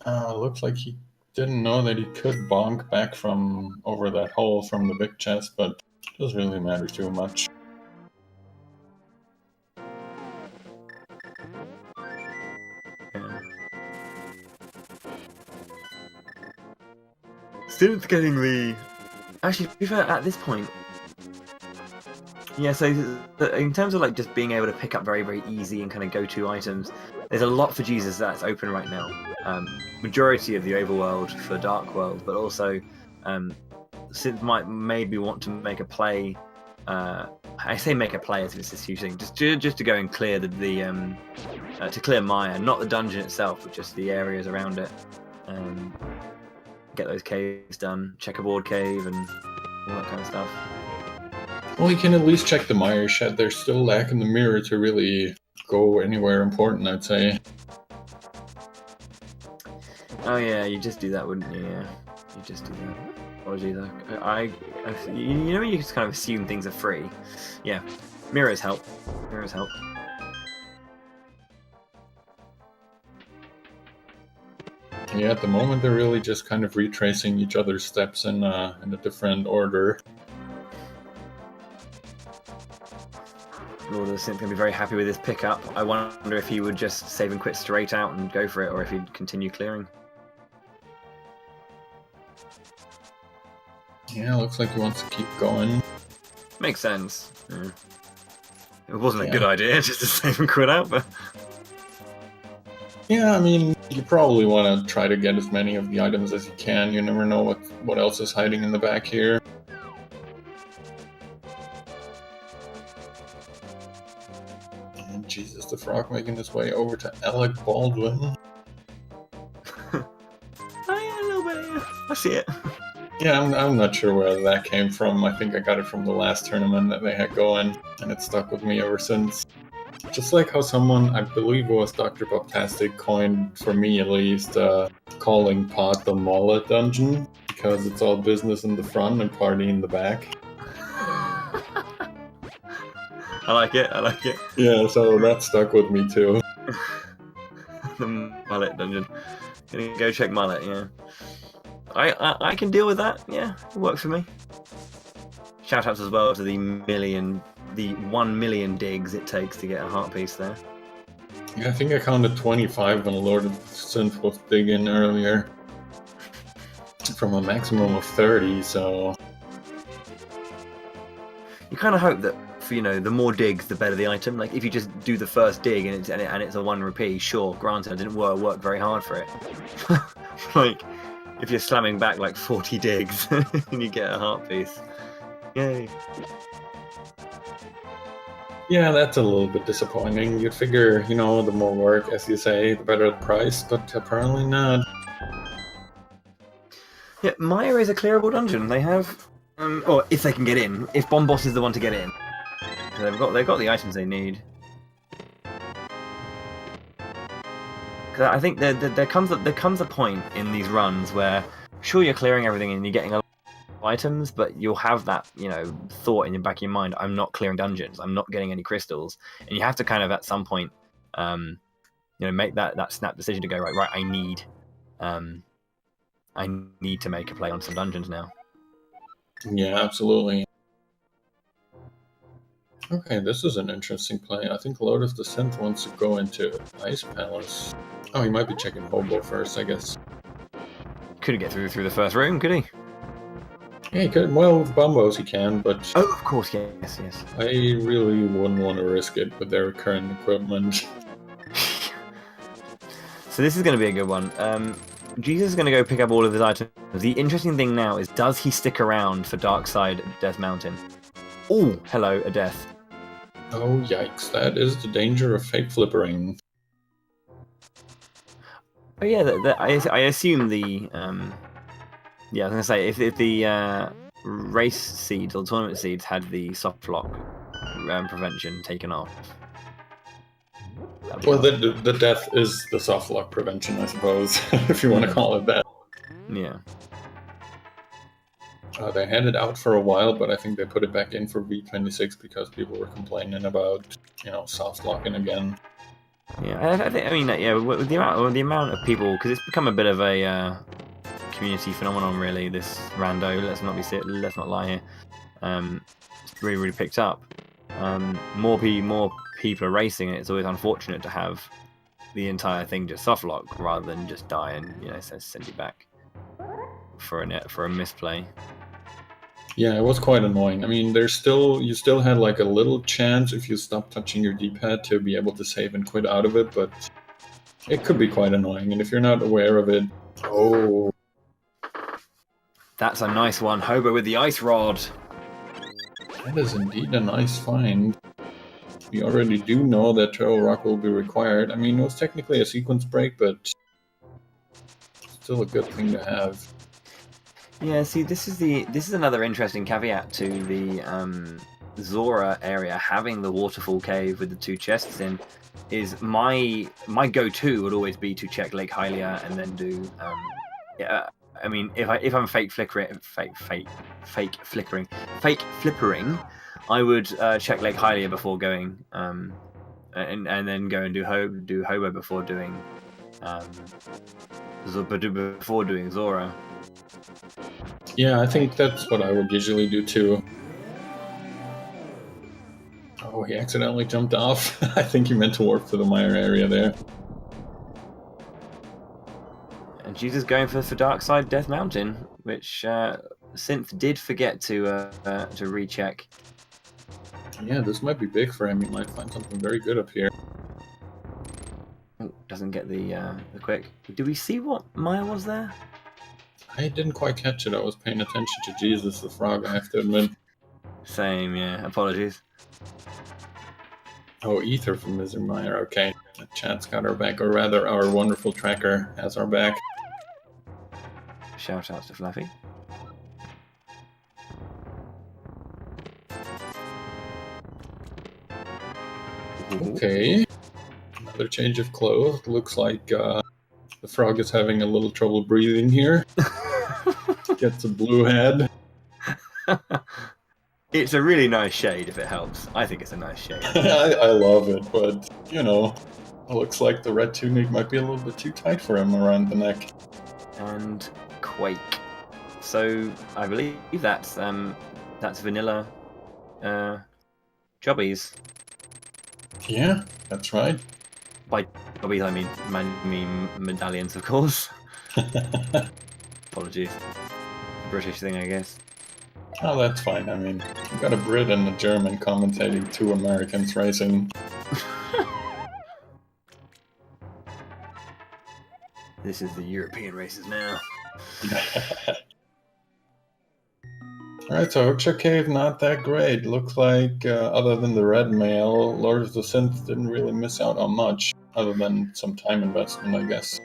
Looks like he didn't know that he could bonk back from over that hole from the big chest, but it doesn't really matter too much. Yeah. Still getting the... Actually, to be fair, at this point... Yeah, so in terms of like just being able to pick up very, very easy and kind of go-to items, there's a lot for Jesus that's open right now. Majority of the overworld for Dark World, but also Synth might maybe want to make a play. I say make a play as if it's this huge thing, just to go and clear to clear Maya, not the dungeon itself, but just the areas around it. Get those caves done, checkerboard cave, and all that kind of stuff. Well, you can at least check the Mire Shed. They're still lacking the mirror to really go anywhere important, I'd say. Oh yeah, you just do that, wouldn't you? Yeah, you just do that. Apologies, you know, you just kind of assume things are free. Yeah, mirrors help. Mirrors help. Yeah, at the moment they're really just kind of retracing each other's steps in a different order. LordoftheSynth going to be very happy with his pickup. I wonder if he would just save and quit straight out and go for it, or if he'd continue clearing. Yeah, looks like he wants to keep going. Makes sense. Yeah. It wasn't a good idea just to save and quit out, but... Yeah, I mean, you probably want to try to get as many of the items as you can. You never know what else is hiding in the back here. And Jesus the Frog making his way over to Alec Baldwin. Oh yeah, a little see it. Yeah, I'm not sure where that came from. I think I got it from the last tournament that they had going, and it stuck with me ever since. Just like how someone, I believe it was Dr. Bobtastic, coined, for me at least, calling Pod the Mullet Dungeon, because it's all business in the front and party in the back. I like it, I like it. Yeah, so that stuck with me too. The Mullet Dungeon. Gonna go check Mullet, yeah. I can deal with that, yeah, it works for me. Shout outs as well to the 1 million digs it takes to get a heart piece there. Yeah, I think I counted 25 when Lord of the Synth was digging earlier. From a maximum of 30, so... You kind of hope that, for, you know, the more digs, the better the item. Like, if you just do the first dig and it's a 1 rupee, sure, granted, I didn't work very hard for it. Like, if you're slamming back like 40 digs and you get a heart piece. Yay. Yeah, that's a little bit disappointing. You'd figure, you know, the more work, as you say, the better the price, but apparently not. Yeah, Maya is a clearable dungeon. They have, or if they can get in, if Bombos is the one to get in, they've got the items they need. Because I think there comes a point in these runs where, sure, you're clearing everything and you're getting a lot of items, but you'll have that, you know, thought in the back of your mind: I'm not clearing dungeons. I'm not getting any crystals, and you have to kind of at some point, you know, make that snap decision to go right. I need to make a play on some dungeons now. Yeah, absolutely. Okay, this is an interesting play. I think Lord of the Synth wants to go into Ice Palace. Oh, he might be checking Hobo first, I guess. Couldn't get through the first room, could he? Yeah, he could. Well, with Bombos he can, but... Oh, of course, yes. I really wouldn't want to risk it with their current equipment. So this is going to be a good one. Jesus is going to go pick up all of his items. The interesting thing now is, does he stick around for Dark Side Death Mountain? Oh, hello, a death. Oh, yikes. That is the danger of fake flippering. Oh, yeah, I assume the... yeah, I was going to say, if the race seeds or tournament seeds had the soft lock prevention taken off. Well, the death is the soft lock prevention, I suppose, if you want to call it that. Yeah. They had it out for a while, but I think they put it back in for V26 because people were complaining about, you know, soft locking again. Yeah, I mean, yeah, with the amount of people, because it's become a bit of a community phenomenon, really. This rando, let's not lie here. It's really picked up. More people are racing it. It's always unfortunate to have the entire thing just soft lock rather than just die and, you know, send you back for a misplay. Yeah, it was quite annoying. I mean, you still had like a little chance if you stopped touching your D-pad to be able to save and quit out of it, but it could be quite annoying. And if you're not aware of it, oh, that's a nice one, Hobo with the ice rod. That is indeed a nice find. We already do know that Turtle Rock will be required. I mean, it was technically a sequence break, but still a good thing to have. Yeah, see, this is another interesting caveat to the Zora area having the waterfall cave with the 2 chests in. Is my go-to would always be to check Lake Hylia and then do yeah. I mean, if I'm fake flippering, I would check Lake Hylia before going, and then go and do Hobo before doing, before doing Zora. Yeah, I think that's what I would usually do too. Oh, he accidentally jumped off. I think he meant to warp to the Mire area there. And Jesus going for Dark Side Death Mountain, which Synth did forget to recheck. Yeah, this might be big for him. He might find something very good up here. Oh, doesn't get the quick. Do we see what Maya was there? I didn't quite catch it. I was paying attention to Jesus the Frog, I have to admit. Same, yeah. Apologies. Oh, Ether from Mr. Meyer. Okay, the chat's got our back, or rather, our wonderful tracker has our back. Shout outs to Fluffy. Okay. Another change of clothes. Looks like the frog is having a little trouble breathing here. Gets a blue head. It's a really nice shade if it helps. I think it's a nice shade. I love it, but, you know, it looks like the red tunic might be a little bit too tight for him around the neck. And Quake. So I believe that's vanilla jobbies. Yeah, that's right. By jobbies I mean medallions, of course. Apologies. British thing, I guess. Oh, that's fine. I mean, you got a Brit and a German commentating, 2 Americans racing. This is the European races now. Alright, so Hookshot Cave, not that great. Looks like, other than the red mail, Lord of the Synth didn't really miss out on much, other than some time investment, I guess.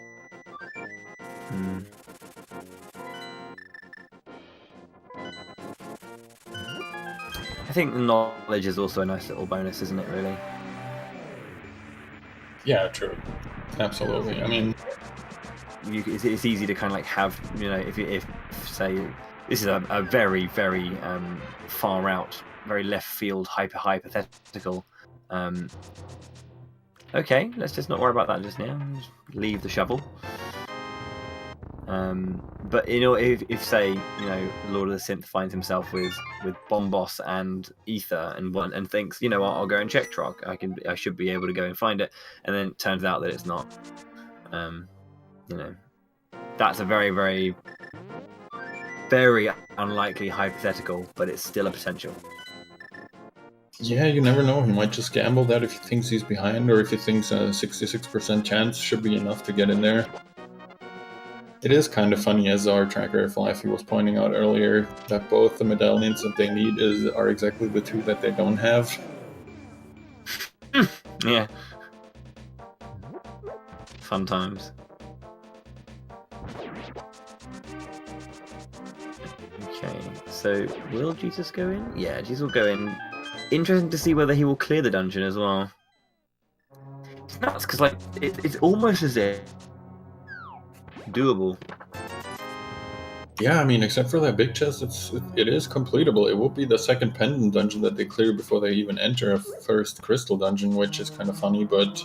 I think the knowledge is also a nice little bonus, isn't it, really? Yeah, true. Absolutely. I mean, it's easy to kind of like have, you know, if say this is a very far out, very left field hypothetical. Okay, let's just not worry about that just now. Just leave the shovel. But you know, if say, you know, Lord of the Synth finds himself with Bombos and Ether and thinks, you know what, I'll go and check Trog. I should be able to go and find it, and then it turns out that it's not. You know, that's a very unlikely hypothetical, but it's still a potential. Yeah, you never know. He might just gamble that if he thinks he's behind, or if he thinks a 66% chance should be enough to get in there. It is kind of funny, as our tracker Fluffy was pointing out earlier, that both the medallions that they need are exactly the 2 that they don't have. Yeah. Fun times. Okay, so will Jesus go in? Yeah, Jesus will go in. Interesting to see whether he will clear the dungeon as well. It's nuts, because like it's almost as if doable. Yeah, I mean, except for that big chest, it is completable. It will be the second pendant dungeon that they clear before they even enter a first crystal dungeon, which is kind of funny, but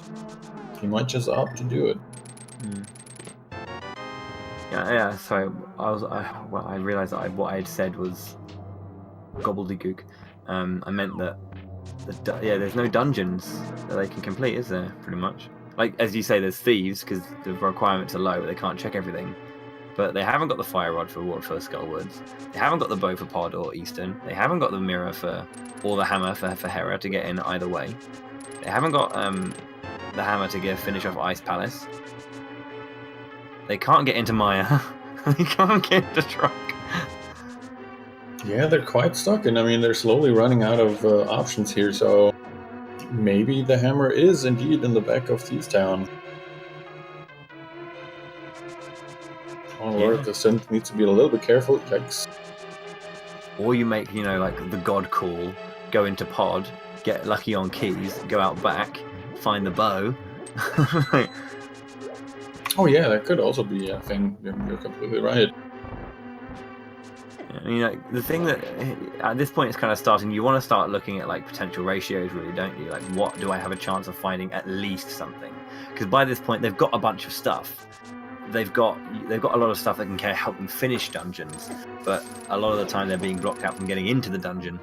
he might just opt to do it. Yeah. Sorry, I realised that what I had said was gobbledygook. I meant that there's no dungeons that they can complete, is there? Pretty much. Like, as you say, there's thieves because the requirements are low, but they can't check everything. But they haven't got the fire rod for Skullwoods. They haven't got the bow for Pod or Eastern. They haven't got the mirror or the hammer for Hera to get in either way. They haven't got the hammer to finish off Ice Palace. They can't get into Maya. They can't get into Trog. Yeah, they're quite stuck, and I mean, they're slowly running out of options here, so maybe the hammer is indeed in the back of Thieves Town. Oh, Lord, the Synth needs to be a little bit careful. Yikes. Or you make, you know, like the God call, go into Pod, get lucky on keys, go out back, find the bow. Oh yeah, that could also be a thing. You're completely right. I mean, like, the thing that at this point it's kind of starting, you want to start looking at like potential ratios, really, don't you? Like, what do I have a chance of finding at least something? Because by this point they've got a bunch of stuff. They've got a lot of stuff that can help them finish dungeons, but a lot of the time they're being blocked out from getting into the dungeon.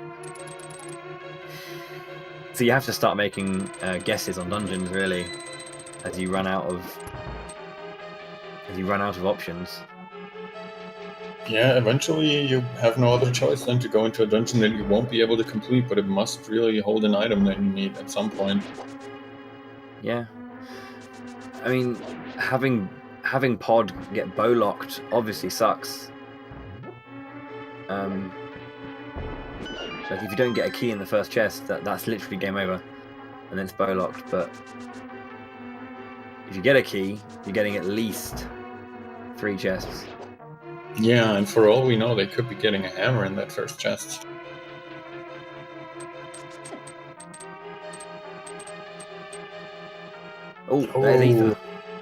So you have to start making guesses on dungeons, really, as you run out of options. Yeah, eventually you have no other choice than to go into a dungeon that you won't be able to complete, but it must really hold an item that you need at some point. Yeah. I mean, having Pod get bow locked obviously sucks. Like, if you don't get a key in the first chest, that's literally game over, and then it's bow locked. But if you get a key, you're getting at least 3 chests. Yeah, and for all we know, they could be getting a hammer in that first chest. Oh, there's Ether.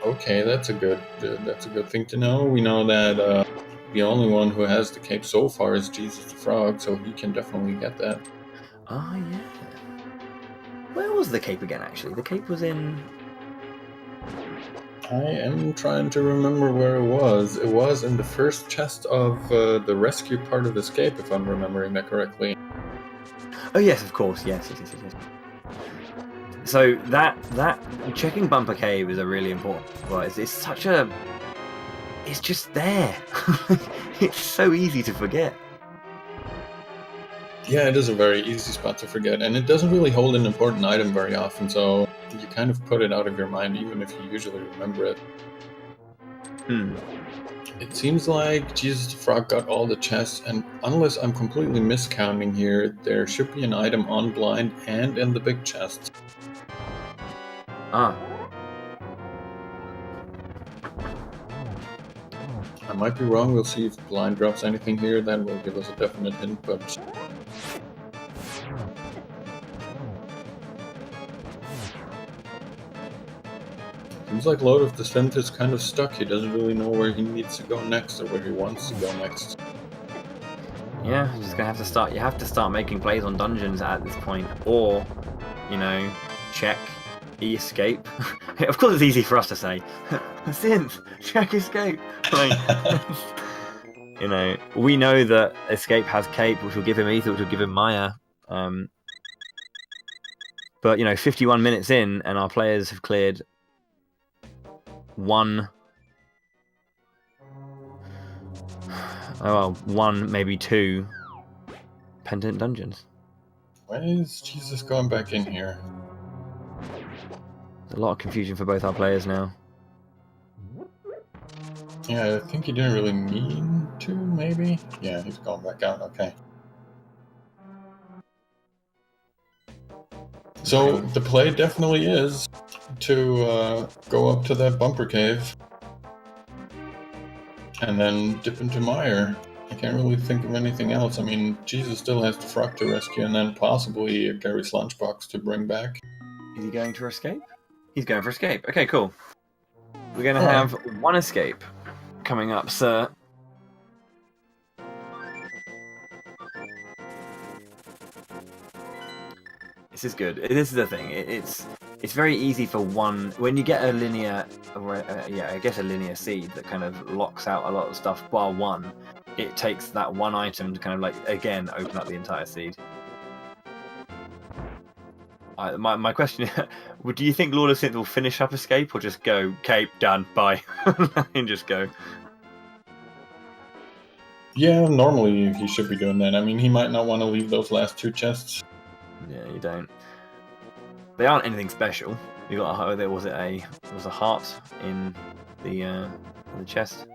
Okay, that's a good thing to know. We know that the only one who has the cape so far is Jesus the Frog, so he can definitely get that. Ah, yeah. Where was the cape again, actually? The cape was in... I am trying to remember where it was. It was in the first chest of the rescue part of Escape, if I'm remembering that correctly. Oh, yes, of course. Yes. So that checking Bumper Cave is a really important... Well, it's such a... It's just there. It's so easy to forget. Yeah, it is a very easy spot to forget, and it doesn't really hold an important item very often, so you kind of put it out of your mind even if you usually remember it. It seems like Jesus the Frog got all the chests, and unless I'm completely miscounting here, there should be an item on blind and in the big chest. Ah. I might be wrong, we'll see if blind drops anything here, that will give us a definite hint, but... Seems like LordoftheSynth is kind of stuck. He doesn't really know where he needs to go next or where he wants to go next. Yeah, you're just gonna have to start. You have to start making plays on dungeons at this point, or, you know, check escape. Of course, it's easy for us to say. Synth, check escape. Like, you know, we know that escape has cape, which will give him ether, which will give him Maya. But you know, 51 minutes in, and our players have cleared one, maybe two pendant dungeons. Why is Jesus going back in here? There's a lot of confusion for both our players now. Yeah, I think he didn't really mean to, maybe? Yeah, he's going back out, okay. So, the play definitely is to go up to that bumper cave and then dip into mire. I can't really think of anything else. I mean, Jesus still has the frog to rescue and then possibly Gary's lunchbox to bring back. Is he going for escape? He's going for escape. Okay, cool. We're going to have one escape coming up, sir. This is good. This is the thing. It's very easy for one, when you get a linear, I guess a linear seed that kind of locks out a lot of stuff bar one. It takes that one item to kind of like again open up the entire seed. My question: do you think LordoftheSynth will finish up escape or just go cape done bye and just go? Yeah, normally he should be doing that. I mean, he might not want to leave those last two chests. Yeah, you don't. They aren't anything special. You got there was a heart in the chest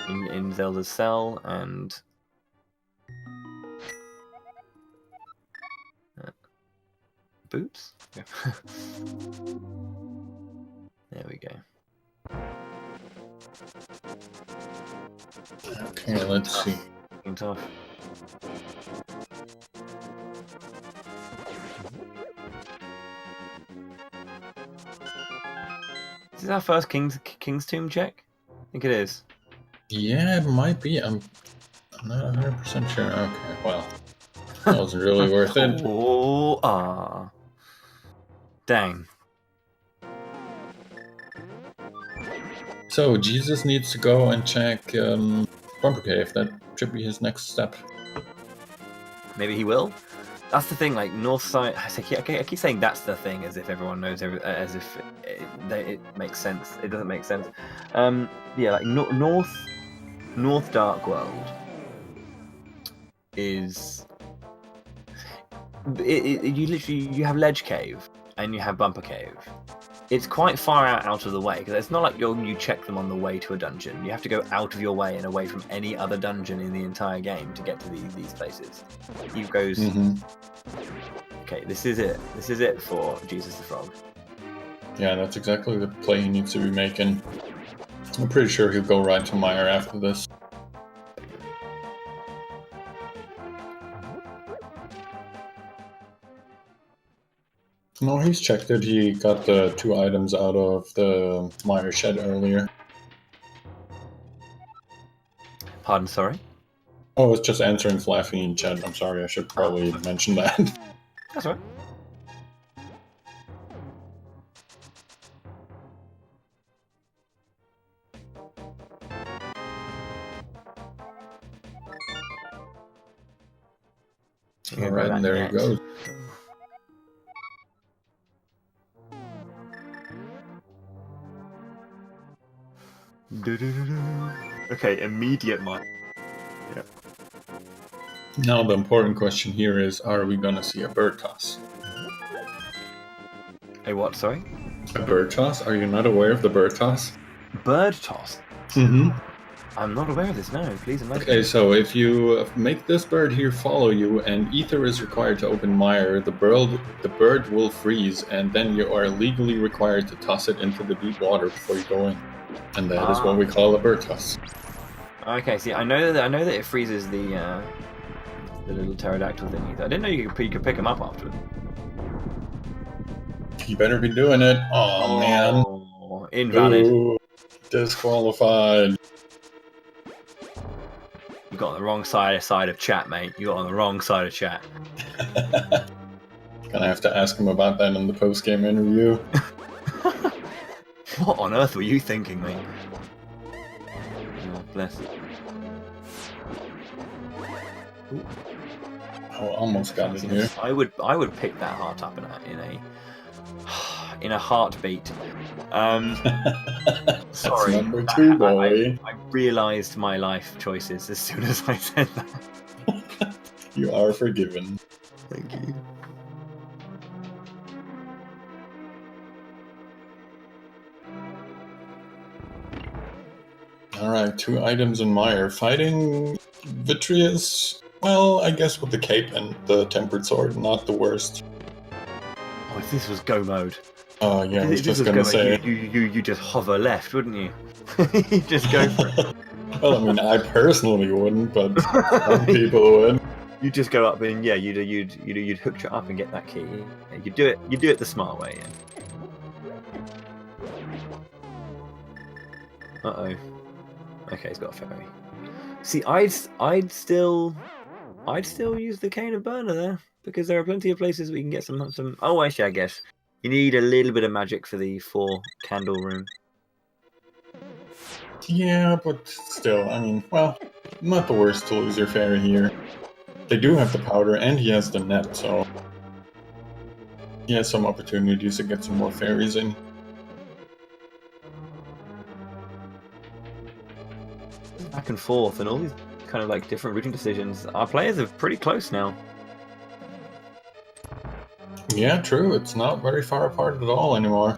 in Zelda's cell and boots. Yeah. There we go. Okay, let's see. Tough. Is this our first King's Tomb check? I think it is. Yeah, it might be. I'm not 100% sure. Okay, well, that wasn't really worth it. Oh, dang. So Jesus needs to go and check Bumper Cave. That should be his next step. Maybe he will. That's the thing. Like north side. I keep saying that's the thing, as if everyone knows. As if it makes sense. It doesn't make sense. Yeah, like North Dark World is. You have Ledge Cave and you have Bumper Cave. It's quite far out of the way because it's not like you check them on the way to a dungeon. You have to go out of your way and away from any other dungeon in the entire game to get to these places. He goes. Okay, this is it. This is it for Jesus the Frog. Yeah, that's exactly the play he needs to be making. I'm pretty sure he'll go right to Meyer after this. No, he's checked it. He got the 2 items out of the Meyer shed earlier. Pardon, sorry? Oh, I was just answering Flaffy in chat. I'm sorry, I should probably mention that. That's all right. Alright, and there he goes. Okay, immediate mine. Yeah. Now the important question here is, are we gonna see a bird toss? A what, sorry? A bird toss? Are you not aware of the bird toss? Bird toss? Mm-hmm. I'm not aware of this, no. Please enlighten me. Okay, so if you make this bird here follow you and ether is required to open Meyer, the bird will freeze, and then you are legally required to toss it into the deep water before you go in. And that is what we call a bird toss. Okay, see, I know that it freezes the little pterodactyl thingy. I didn't know you could pick them up afterward. You better be doing it. Oh man. Invalid. Ooh, disqualified. You got on the wrong side of chat, mate. You got on the wrong side of chat. Gonna have to ask him about that in the post-game interview. What on earth were you thinking, mate? Oh, bless. Ooh. Oh, almost got it here. I would pick that heart up in a heartbeat. That's Sorry. number 2, boy. I realised my life choices as soon as I said that. You are forgiven. Thank you. Alright, 2 items in Meyer. Fighting Vitreous, well, I guess with the cape and the tempered sword, not the worst. Oh, if this was go mode. Oh, yeah, I was If just this gonna was go say. mode, you just hover left, wouldn't you? You just go for it. Well, I mean, I personally wouldn't, but some people would. You just go up and yeah, you'd hook it up and get that key. Yeah, you do it the smart way. Yeah. Uh oh. Okay, he's got a fairy. See, I'd still use the cane of burner there because there are plenty of places we can get some. Oh, actually, I guess you need a little bit of magic for the 4 candle room. Yeah, but still, I mean, well, not the worst to lose your fairy here. They do have the powder, and he has the net, so he has some opportunities to get some more fairies in. Back and forth, and all these kind of like different routing decisions. Our players are pretty close now. Yeah, true. It's not very far apart at all anymore.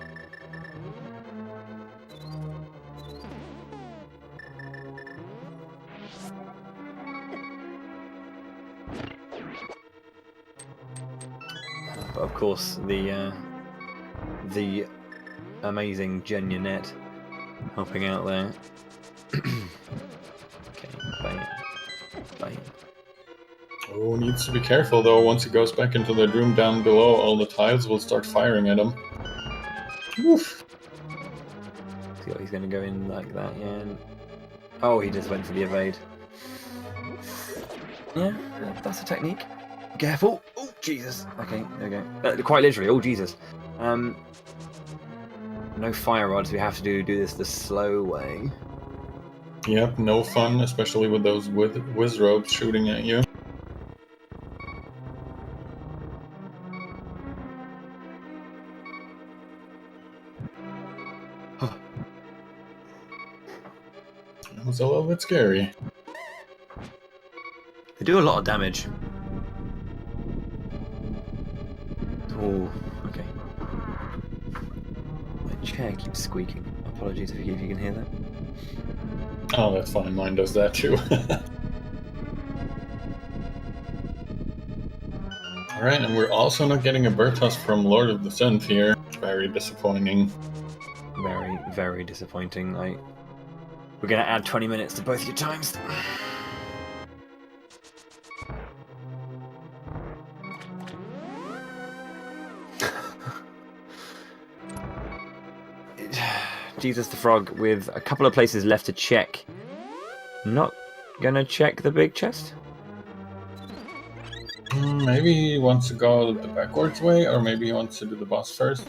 But of course, the amazing Genyanet helping out there. Okay, bam, bam. Oh, needs to be careful though. Once he goes back into the room down below, all the tiles will start firing at him. Oof. See what he's going to go in like that, yeah. And... oh, he just went for the evade. Yeah, that's a technique. Careful. Oh, Jesus. Okay, there we go. Quite literally. Oh, Jesus. No fire rods. We have to do this the slow way. Yep, no fun, especially with those whiz ropes shooting at you. It was a little bit scary. They do a lot of damage. Oh, okay. My chair keeps squeaking. Apologies if you can hear that. Oh, that's fine. Mine does that too. Alright, and we're also not getting a Bertos from LordoftheSynth here. Very disappointing. Very, very disappointing. We're going to add 20 minutes to both your times. Jesus the Frog with a couple of places left to check. Not gonna check the big chest? Maybe he wants to go the backwards way, or maybe he wants to do the boss first.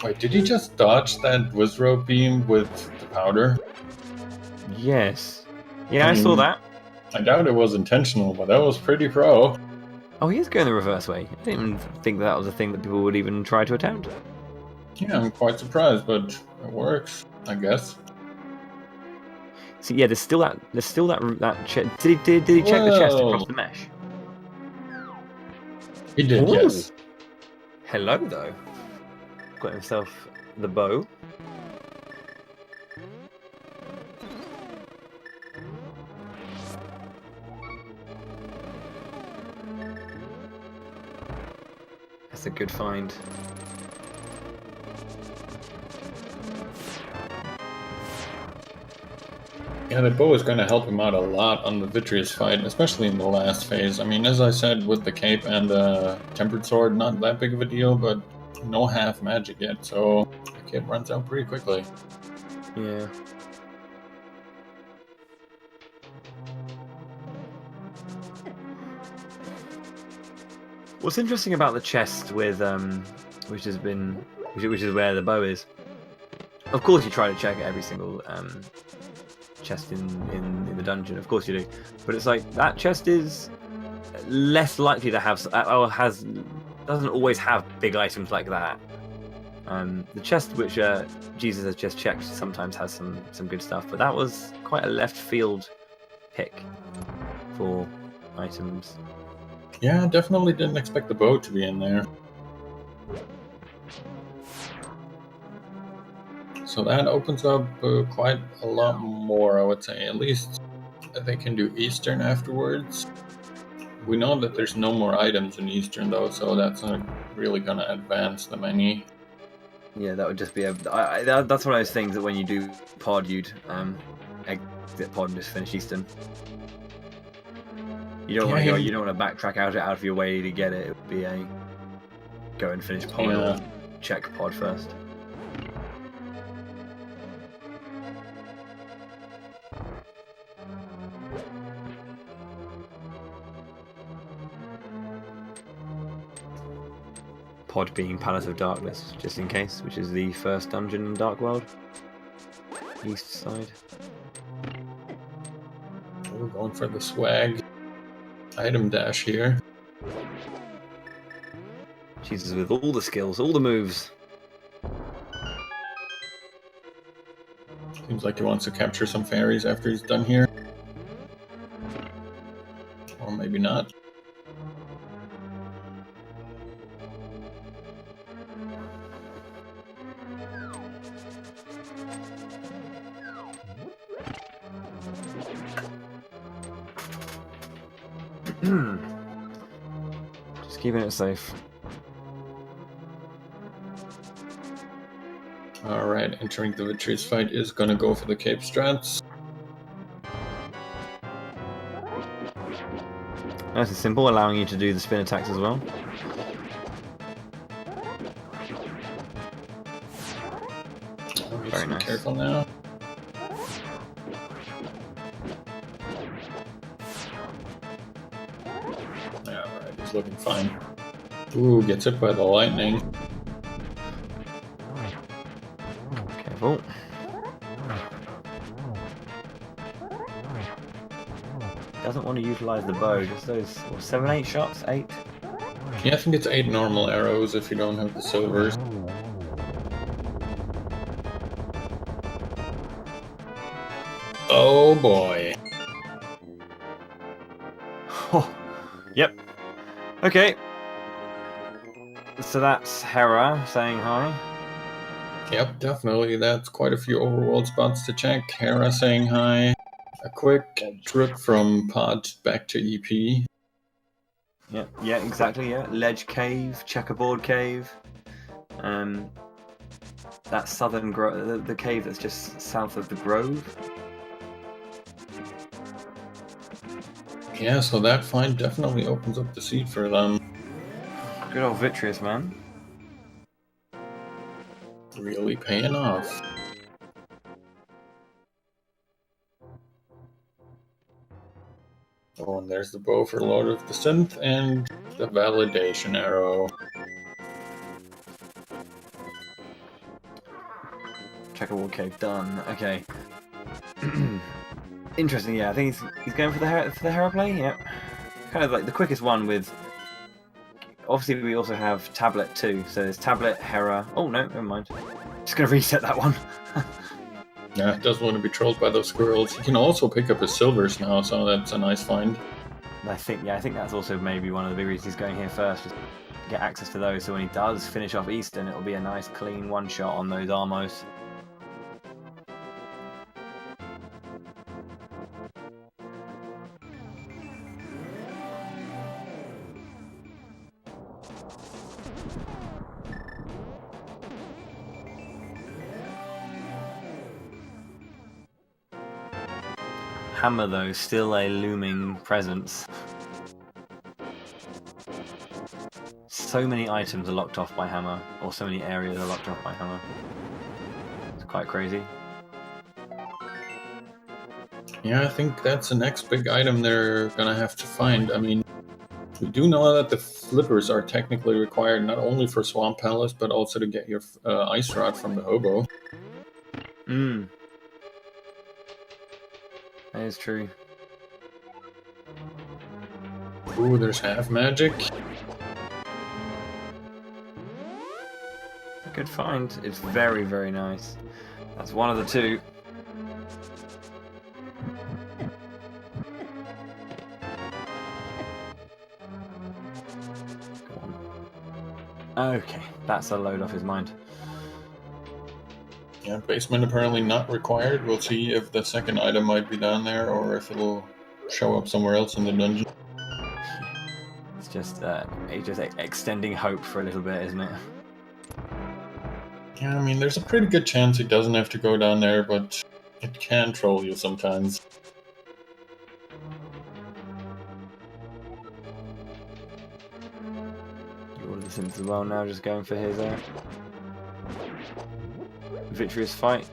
Wait, did he just dodge that Wizrobe beam with the powder? Yes. Yeah, I saw that. I doubt it was intentional, but that was pretty pro. Oh, he is going the reverse way. I didn't even think that was a thing that people would even try to attempt. Yeah, I'm quite surprised, but it works, I guess. So yeah, there's still that did he check the chest across the mesh? He did, Ooh. yes. Hello though. Got himself the bow. That's a good find. Yeah, the bow is going to help him out a lot on the Vitreous fight, especially in the last phase. I mean, as I said, with the cape and the tempered sword, not that big of a deal, but no half magic yet, so the cape runs out pretty quickly. Yeah. What's interesting about the chest with which is where the bow is. Of course, you try to check every single chest in the dungeon. Of course you do, but it's like that chest is less likely to have doesn't always have big items like that. The chest which Jesus has just checked sometimes has some good stuff, but that was quite a left field pick for items. Yeah, definitely didn't expect the bow to be in there. So that opens up quite a lot more, I would say. At least they can do Eastern afterwards. We know that there's no more items in Eastern though, so that's not really going to advance them any. Yeah, that would just be that's one of those things that when you do pod, you'd exit pod and just finish Eastern. You don't want to go. You don't want to backtrack out of your way to get it. It would be a go and finish pod or check pod first. Pod being Palace of Darkness, just in case, which is the first dungeon in Dark World. East side. We're going for the swag. Item dash here. Jesus with all the skills, all the moves. Seems like he wants to capture some fairies after he's done here. Or maybe not. Just keeping it safe. Alright, entering the Vitreous fight is gonna go for the cape strats. Nice and simple, allowing you to do the spin attacks as well. Very nice. Careful now. Alright, he's looking fine. Ooh, gets hit by the lightning. Careful. Doesn't want to utilize the bow, just those 7, 8 shots? 8? Yeah, I think it's 8 normal arrows if you don't have the silvers. Oh boy. Oh, yep. Okay. So that's Hera saying hi. Yep, definitely. That's quite a few overworld spots to check. Hera saying hi. A quick trip from pod back to EP. Yeah, exactly, yeah. Ledge cave, checkerboard cave. that southern the cave that's just south of the grove. Yeah, so that find definitely opens up the seat for them. Good old Vitreous, man. Really paying off. Oh, and there's the bow for Lord of the Synth and the validation arrow. Checkerboard cave done. Okay. Interesting. Yeah, I think he's going for the Hera play. Yep. Kind of like the quickest one with. Obviously, we also have Tablet too. So there's Tablet, Hera. Oh no, never mind. Just gonna reset that one. Yeah, doesn't want to be trolled by those squirrels. He can also pick up his silvers now, so that's a nice find. I think that's also maybe one of the big reasons he's going here first, just to get access to those. So when he does finish off Eastern, it'll be a nice clean one shot on those Armos. Hammer, though, still a looming presence. So many items are locked off by Hammer, or so many areas are locked off by Hammer. It's quite crazy. Yeah, I think that's the next big item they're gonna have to find. I mean, we do know that the flippers are technically required not only for Swamp Palace, but also to get your ice rod from the hobo. That is true. Ooh, there's half magic. Good find. It's very, very nice. That's one of the two. Okay, that's a load off his mind. Yeah, basement apparently not required. We'll see if the second item might be down there or if it'll show up somewhere else in the dungeon. It's just extending hope for a little bit, isn't it? Yeah, I mean, there's a pretty good chance he doesn't have to go down there, but it can troll you sometimes. LordoftheSynth as well now, just going for his Vitreous fight.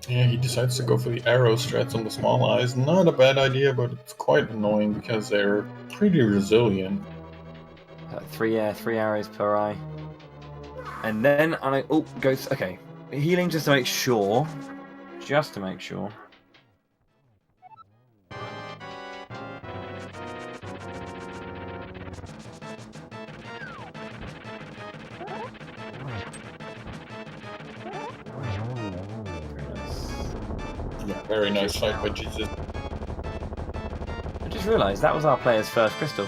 Yeah, he decides to go for the arrow strats on the small eyes. Not a bad idea, but it's quite annoying because they're pretty resilient. 3 arrows per eye. And then goes okay. Healing just to make sure. Just to make sure. Very nice fight by Jesus. I just realised that was our player's first crystal.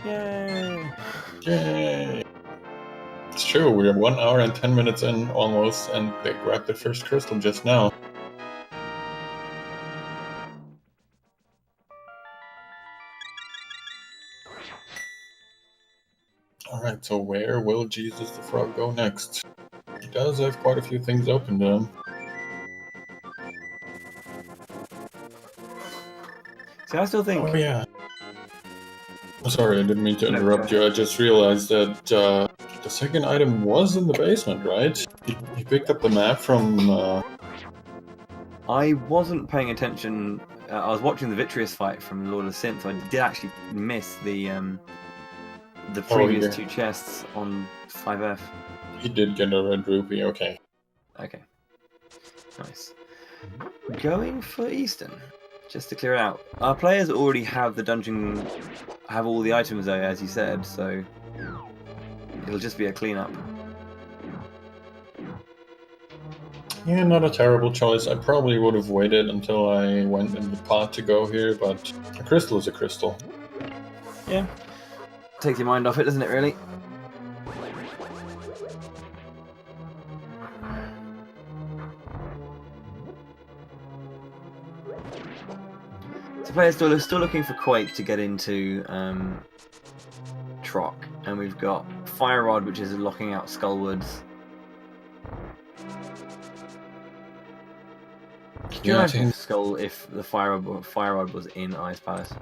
Yay! Yay! It's true, we're 1 hour and 10 minutes in almost, and they grabbed their first crystal just now. Alright, so where will Jesus the Frog go next? He does have quite a few things open to him. See, I still think... Oh, yeah. Sorry, I didn't mean to interrupt you. I just realized that the second item was in the basement, right? He picked up the map from... I wasn't paying attention. I was watching the Vitreous fight from Lord of the Synth, so I did actually miss the previous two chests on 5F. He did get a red rupee, okay. Okay. Nice. Going for Eastern. Just to clear it out. Our players already have the dungeon, have all the items though, as you said, so it'll just be a cleanup. Yeah, not a terrible choice. I probably would have waited until I went in the pot to go here, but a crystal is a crystal. Yeah. Takes your mind off it, doesn't it, really? So players still looking for Quake to get into Troc, and we've got Fire Rod, which is locking out Skullwoods. Could you Yeah, I imagine think Skull if the fire rod was in Ice Palace?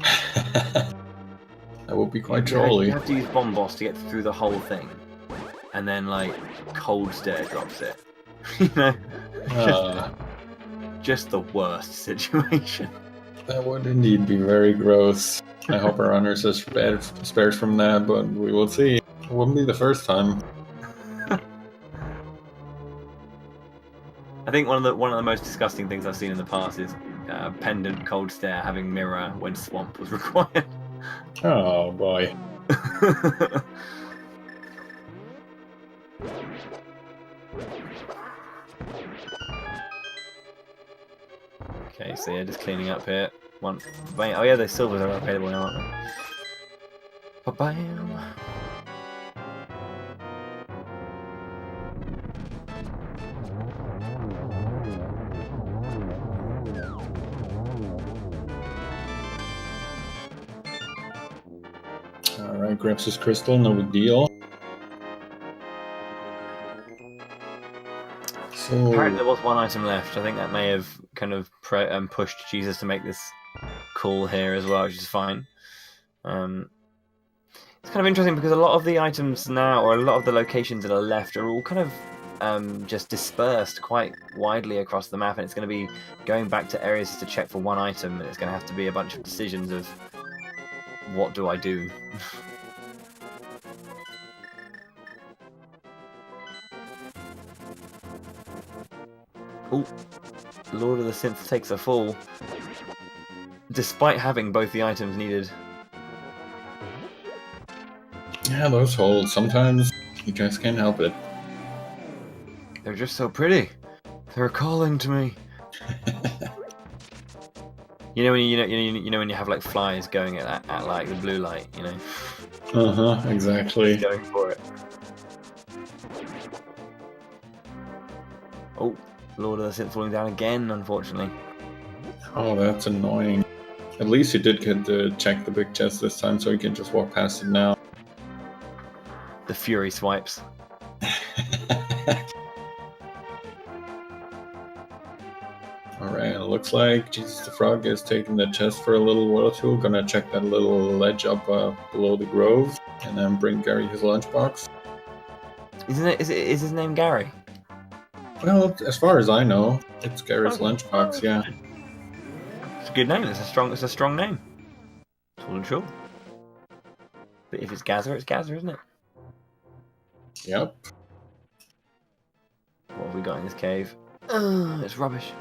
that would be quite You jolly. have to use Bomb Boss to get through the whole thing, and then like Cold Stare drops it. You know, just the worst situation. That would indeed be very gross. I hope our runners are spared from that, but we will see. It wouldn't be the first time. I think one of the most disgusting things I've seen in the past is Pendant Cold Stare having Mirror when Swamp was required. Oh boy. Okay, so yeah, just cleaning up here. Wait, oh yeah, the silvers are available now, aren't they? Ba-bam. Alright, grabs his crystal, no big deal. So Apparently there was one item left. I think that may have kind of pushed Jesus to make this call here as well, which is fine. It's kind of interesting because a lot of the items now, or a lot of the locations that are left, are all kind of just dispersed quite widely across the map, and it's going to be going back to areas to check for one item, and it's going to have to be a bunch of decisions of what do I do. Oh, Lord of the Synth takes a fall, despite having both the items needed. yeah, those holes, sometimes you just can't help it. They're just so pretty. They're calling to me. You know when you have like flies going at like the blue light, you know. Exactly. Going for it. Oh, Lord of the Synth falling down again, unfortunately. Oh, that's annoying. At least you did get to check the big chest this time, so you can just walk past it now. The Fury swipes. Alright, it looks like Jesus the Frog is taking the chest for a little while too. Gonna check that little ledge up below the grove, and then bring Gary his lunchbox. Is his name Gary? Well, as far as I know, it's Gary's lunchbox, yeah. It's a good name. It's a strong name. Tall and short. But if it's Gazer, it's Gazer, isn't it? Yep. What have we got in this cave? It's rubbish.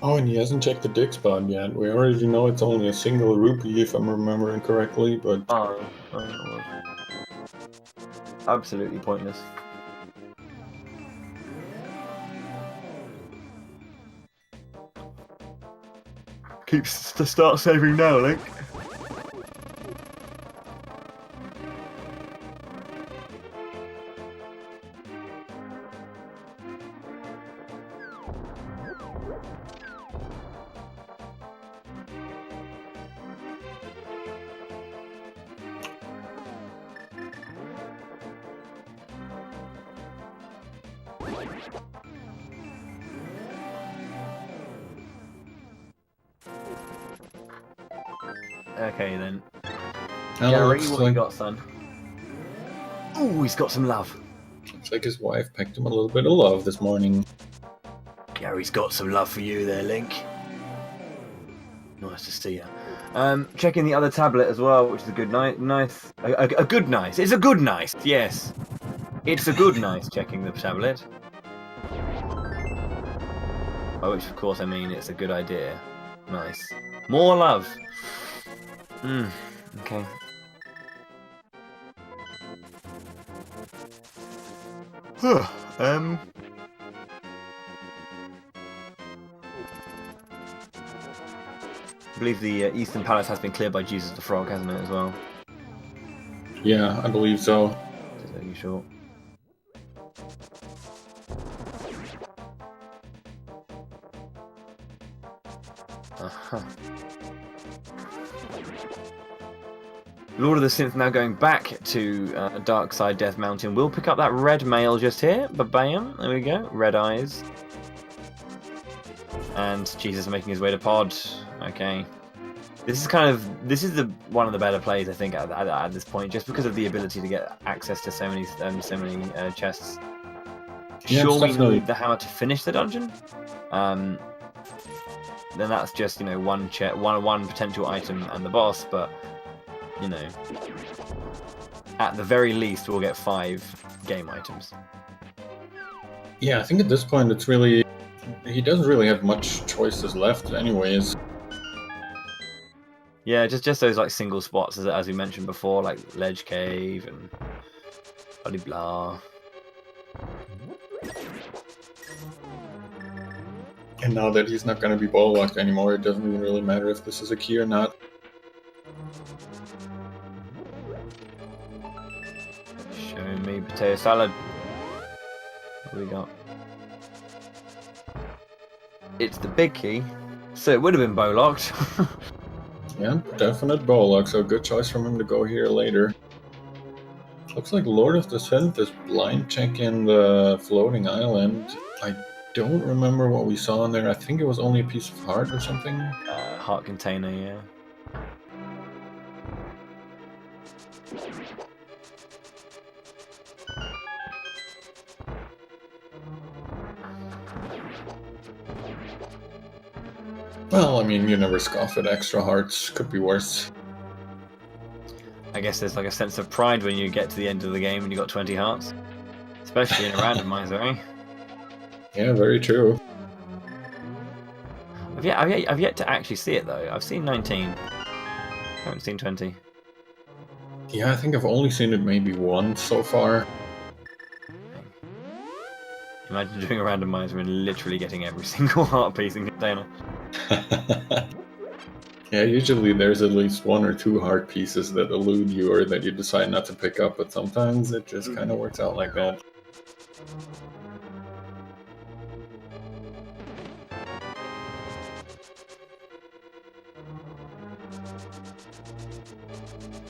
Oh, and he hasn't checked the dig spot yet. We already know it's only a single rupee, if I'm remembering correctly, but... Oh, absolutely pointless. Keeps to start saving now, Link. Okay then. Gary, what you got, son? Oh, he's got some love. Looks like his wife pecked him a little bit of love this morning. Gary's got some love for you there, Link. Nice to see you. Checking the other tablet as well, which is a good nice. A good nice. It's a good nice. Yes, it's a good nice. Checking the tablet. By which, of course, I mean it's a good idea. Nice. More love. Okay. I believe the Eastern Palace has been cleared by Jesus the Frog, hasn't it, as well? Yeah, I believe so. Are you sure? Lord of the Synth now going back to Dark Side Death Mountain. We'll pick up that red mail just here. Ba-bam. There we go. Red eyes. And Jesus making his way to Pod. Okay. This is one of the better plays, I think, at this point, just because of the ability to get access to so many chests. Yeah, sure, we definitely. need the hammer to finish the dungeon. Then that's just one potential item and the boss, but at the very least we'll get 5 game items. Yeah, I think at this point it's really... He doesn't really have much choices left anyways. Yeah, just those like single spots as we mentioned before, like Ledge Cave and blah blah. And now that he's not going to be ball locked anymore, it doesn't even really matter if this is a key or not. Show me potato salad. What do we got? It's the big key, so it would have been bow locked. Yeah, definite ball lock, so good choice from him to go here later. Looks like Lord of the Synth is blind checking the floating island. I don't remember what we saw in there. I think it was only a piece of heart or something. Heart container, yeah. Well, I mean, you never scoff at extra hearts. Could be worse. I guess there's like a sense of pride when you get to the end of the game and you got 20 hearts. Especially in a randomizer, eh? Yeah, very true. I've yet to actually see it though. I've seen 19. I haven't seen 20. Yeah, I think I've only seen it maybe once so far. Imagine doing a randomizer and literally getting every single heart piece in container. Yeah, usually there's at least 1 or 2 heart pieces that elude you or that you decide not to pick up, but sometimes it just kind of works out like that.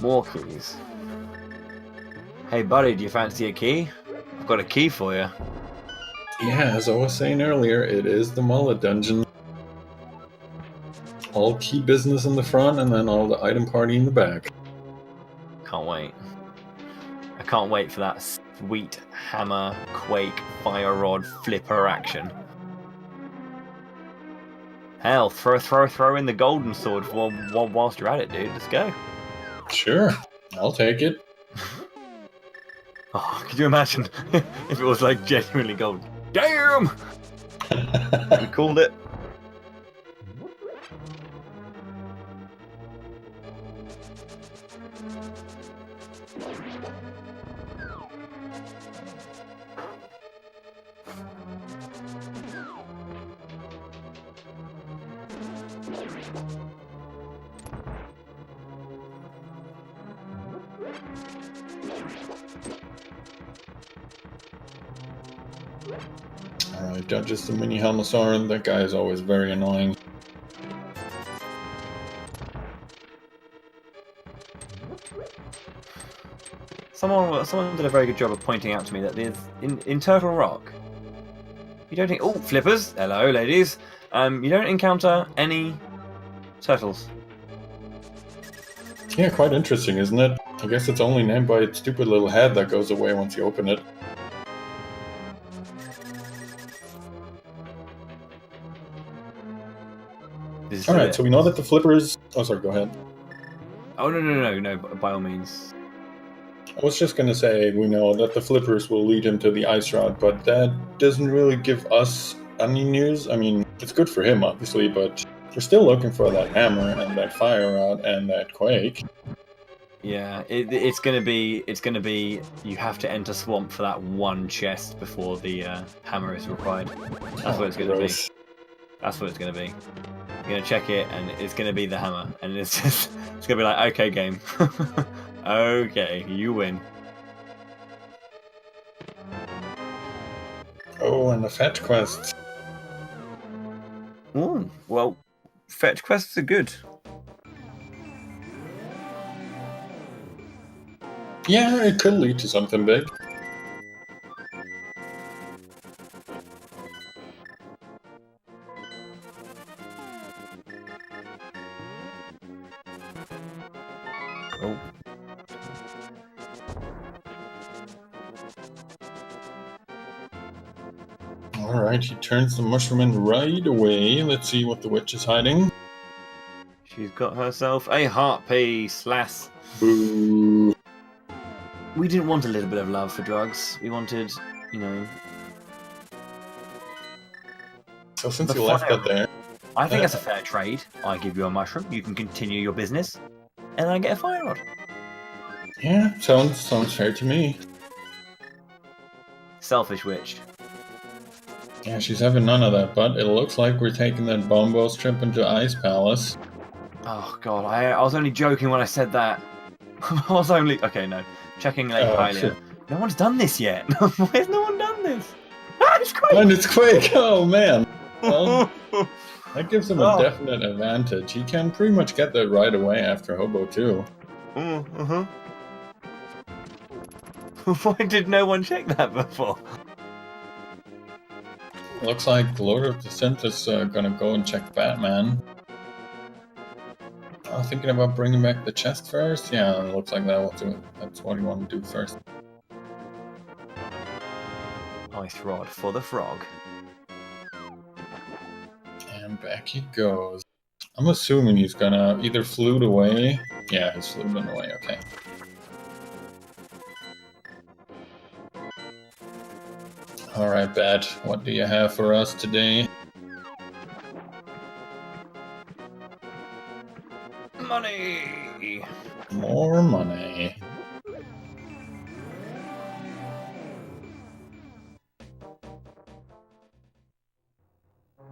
More keys. Hey buddy, do you fancy a key? I've got a key for you. Yeah, as I was saying earlier, it is the mullet dungeon. All key business in the front and then all the item party in the back. Can't wait. I can't wait for that sweet hammer, quake, fire rod, flipper action. Hell, throw in the golden sword whilst you're at it, dude. Let's go. Sure, I'll take it. Oh, could you imagine if it was like genuinely gold? Damn! We called it. Alright, judges the mini Helmasauron. That guy is always very annoying. Someone did a very good job of pointing out to me that there's in Turtle Rock, you don't think, oh, flippers, hello ladies, you don't encounter any turtles. Yeah, quite interesting, isn't it? I guess it's only named by its stupid little head that goes away once you open it. Alright, so we know that the flippers... Oh, sorry, go ahead. Oh, no, by all means. I was just gonna say, we know that the flippers will lead him to the ice rod, but that doesn't really give us any news. I mean, it's good for him, obviously, but we're still looking for that hammer and that fire rod and that quake. Yeah, it's gonna be. You have to enter swamp for that one chest before the hammer is required. That's what it's gonna be. That's what it's gonna be. You're gonna check it, and it's gonna be the hammer, and it's gonna be like, okay, game, okay, you win. Oh, and the fetch quest. Ooh, well, fetch quests are good. Yeah, it could lead to something big. Oh. Alright, he turns the mushroom in right away. Let's see what the witch is hiding. She's got herself a heart piece, lass. Boo. We didn't want a little bit of love for drugs. We wanted, you know... So since you left that there... I think that's a fair trade. I give you a mushroom, you can continue your business, and I get a fire rod. Yeah, sounds fair to me. Selfish witch. Yeah, she's having none of that, but it looks like we're taking that Bombos trip into Ice Palace. Oh god, I was only joking when I said that. I was only... Okay, no. Checking Lake Hylia. No one's done this yet. Why has no one done this? Ah, it's quick! And it's quick! Oh, man! Well, that gives him a definite advantage. He can pretty much get that right away after Hobo, too. Why did no one check that before? Looks like LordoftheSynth is gonna go and check Batman. Thinking about bringing back the chest first? Yeah, it looks like that's what you want to do first. Ice rod for the frog. And back he goes. I'm assuming he's gonna either flute away. Yeah, he's fluting away, okay. Alright, Bat, what do you have for us today? Money! More money.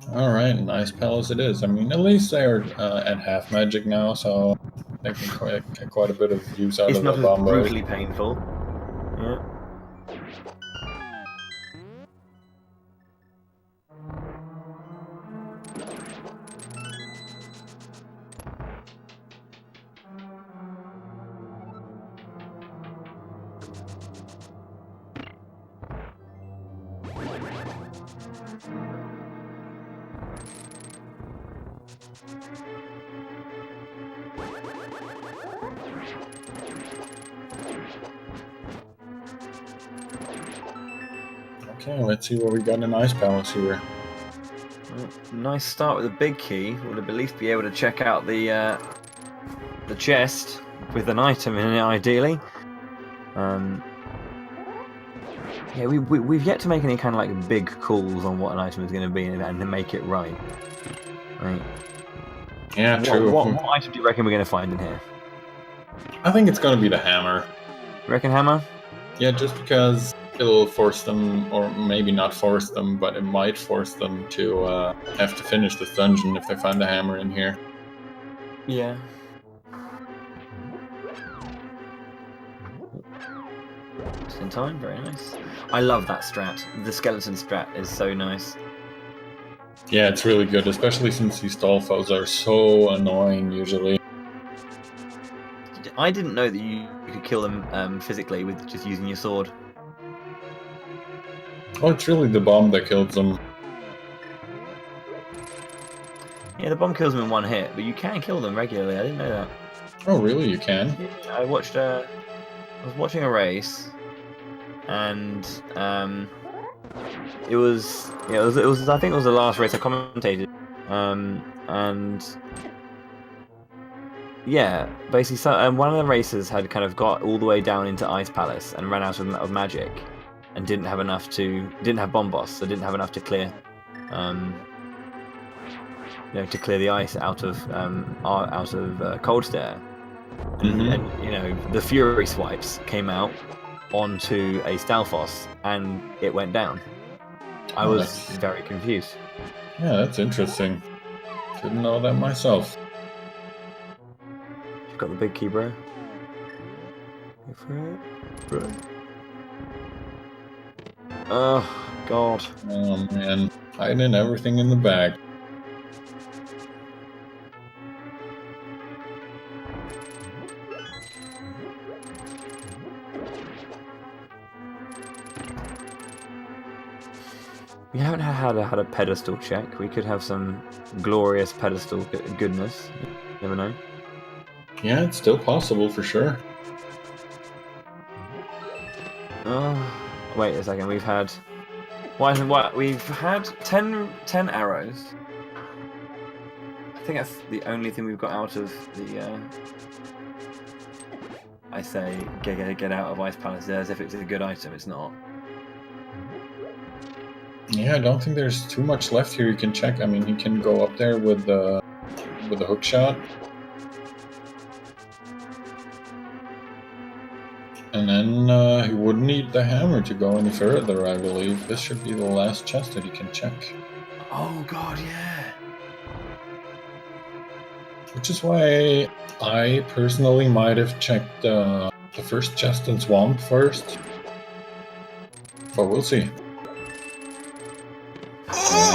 Alright, nice palace it is. I mean, at least they're at half magic now, so they can get quite a bit of use out of the bombos. It's not as brutally painful. Yeah. Okay, let's see what we got in Ice Palace here. Well, nice start with a big key. We'll at least be able to check out the chest with an item in it, ideally. Yeah, we've yet to make any kind of like big calls on what an item is going to be and to make it right. Right. Yeah, true. What item do you reckon we're going to find in here? I think it's going to be the hammer. You reckon hammer? Yeah, just because it'll force them, or maybe not force them, but it might force them to have to finish this dungeon if they find the hammer in here. Yeah. Just in time, very nice. I love that strat. The skeleton strat is so nice. Yeah, it's really good, especially since these stall foes are so annoying usually. I didn't know that you could kill them physically with just using your sword. Oh, it's really the bomb that kills them. Yeah, the bomb kills them in one hit, but you can kill them regularly. I didn't know that. Oh, really? You can? Yeah, I was watching a race, and it was I think it was the last race I commentated, and yeah, basically, one of the racers had kind of got all the way down into Ice Palace and ran out of magic, and didn't have bomb boss, so didn't have enough to clear, to clear the ice out of Cold Stare, and the Fury swipes came out onto a Stalfos, and it went down. I was very confused. Yeah, that's interesting. Didn't know that myself. You've got the big key, bro. Go for it, bro. Oh, God. Oh, man. Hiding everything in the bag. We haven't had a pedestal check. We could have some glorious pedestal goodness. You never know. Yeah, it's still possible for sure. Wait a second. We've had. We've had 10 arrows. I think that's the only thing we've got out of the. I say get out of Ice Palace as if it's a good item. It's not. Yeah, I don't think there's too much left here you can check. I mean, you can go up there with the hook shot. And then he wouldn't need the hammer to go any further, I believe. This should be the last chest that he can check. Oh god, yeah. Which is why I personally might have checked the first chest in Swamp first. But we'll see.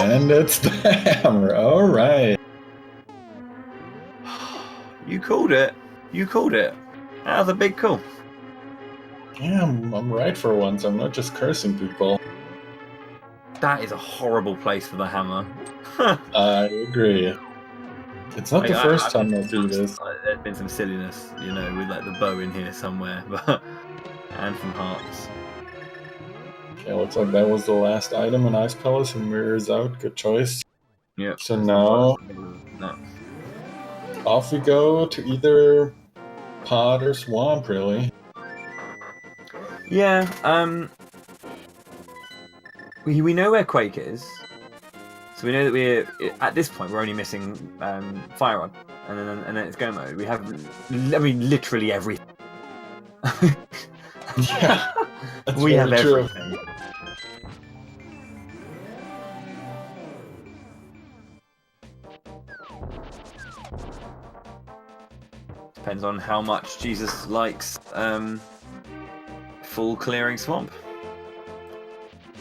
And it's the hammer. Alright. You called it. You called it. That was a big call. Yeah, I'm right for once. I'm not just cursing people. That is a horrible place for the hammer. I agree. It's not the first time I do this. There's been some silliness, you know, with like the bow in here somewhere, but and some hearts. Okay, looks like that was the last item in Ice Palace, and Mirror's out. Good choice. Yeah. So now, off we go to either Pod or Swamp, really. Yeah. We know where Quake is, so we know that we're at this point we're only missing Fire Rod, and then it's Go mode. We have, I mean, literally everything. Yeah, we have everything. Depends on how much Jesus likes full clearing Swamp.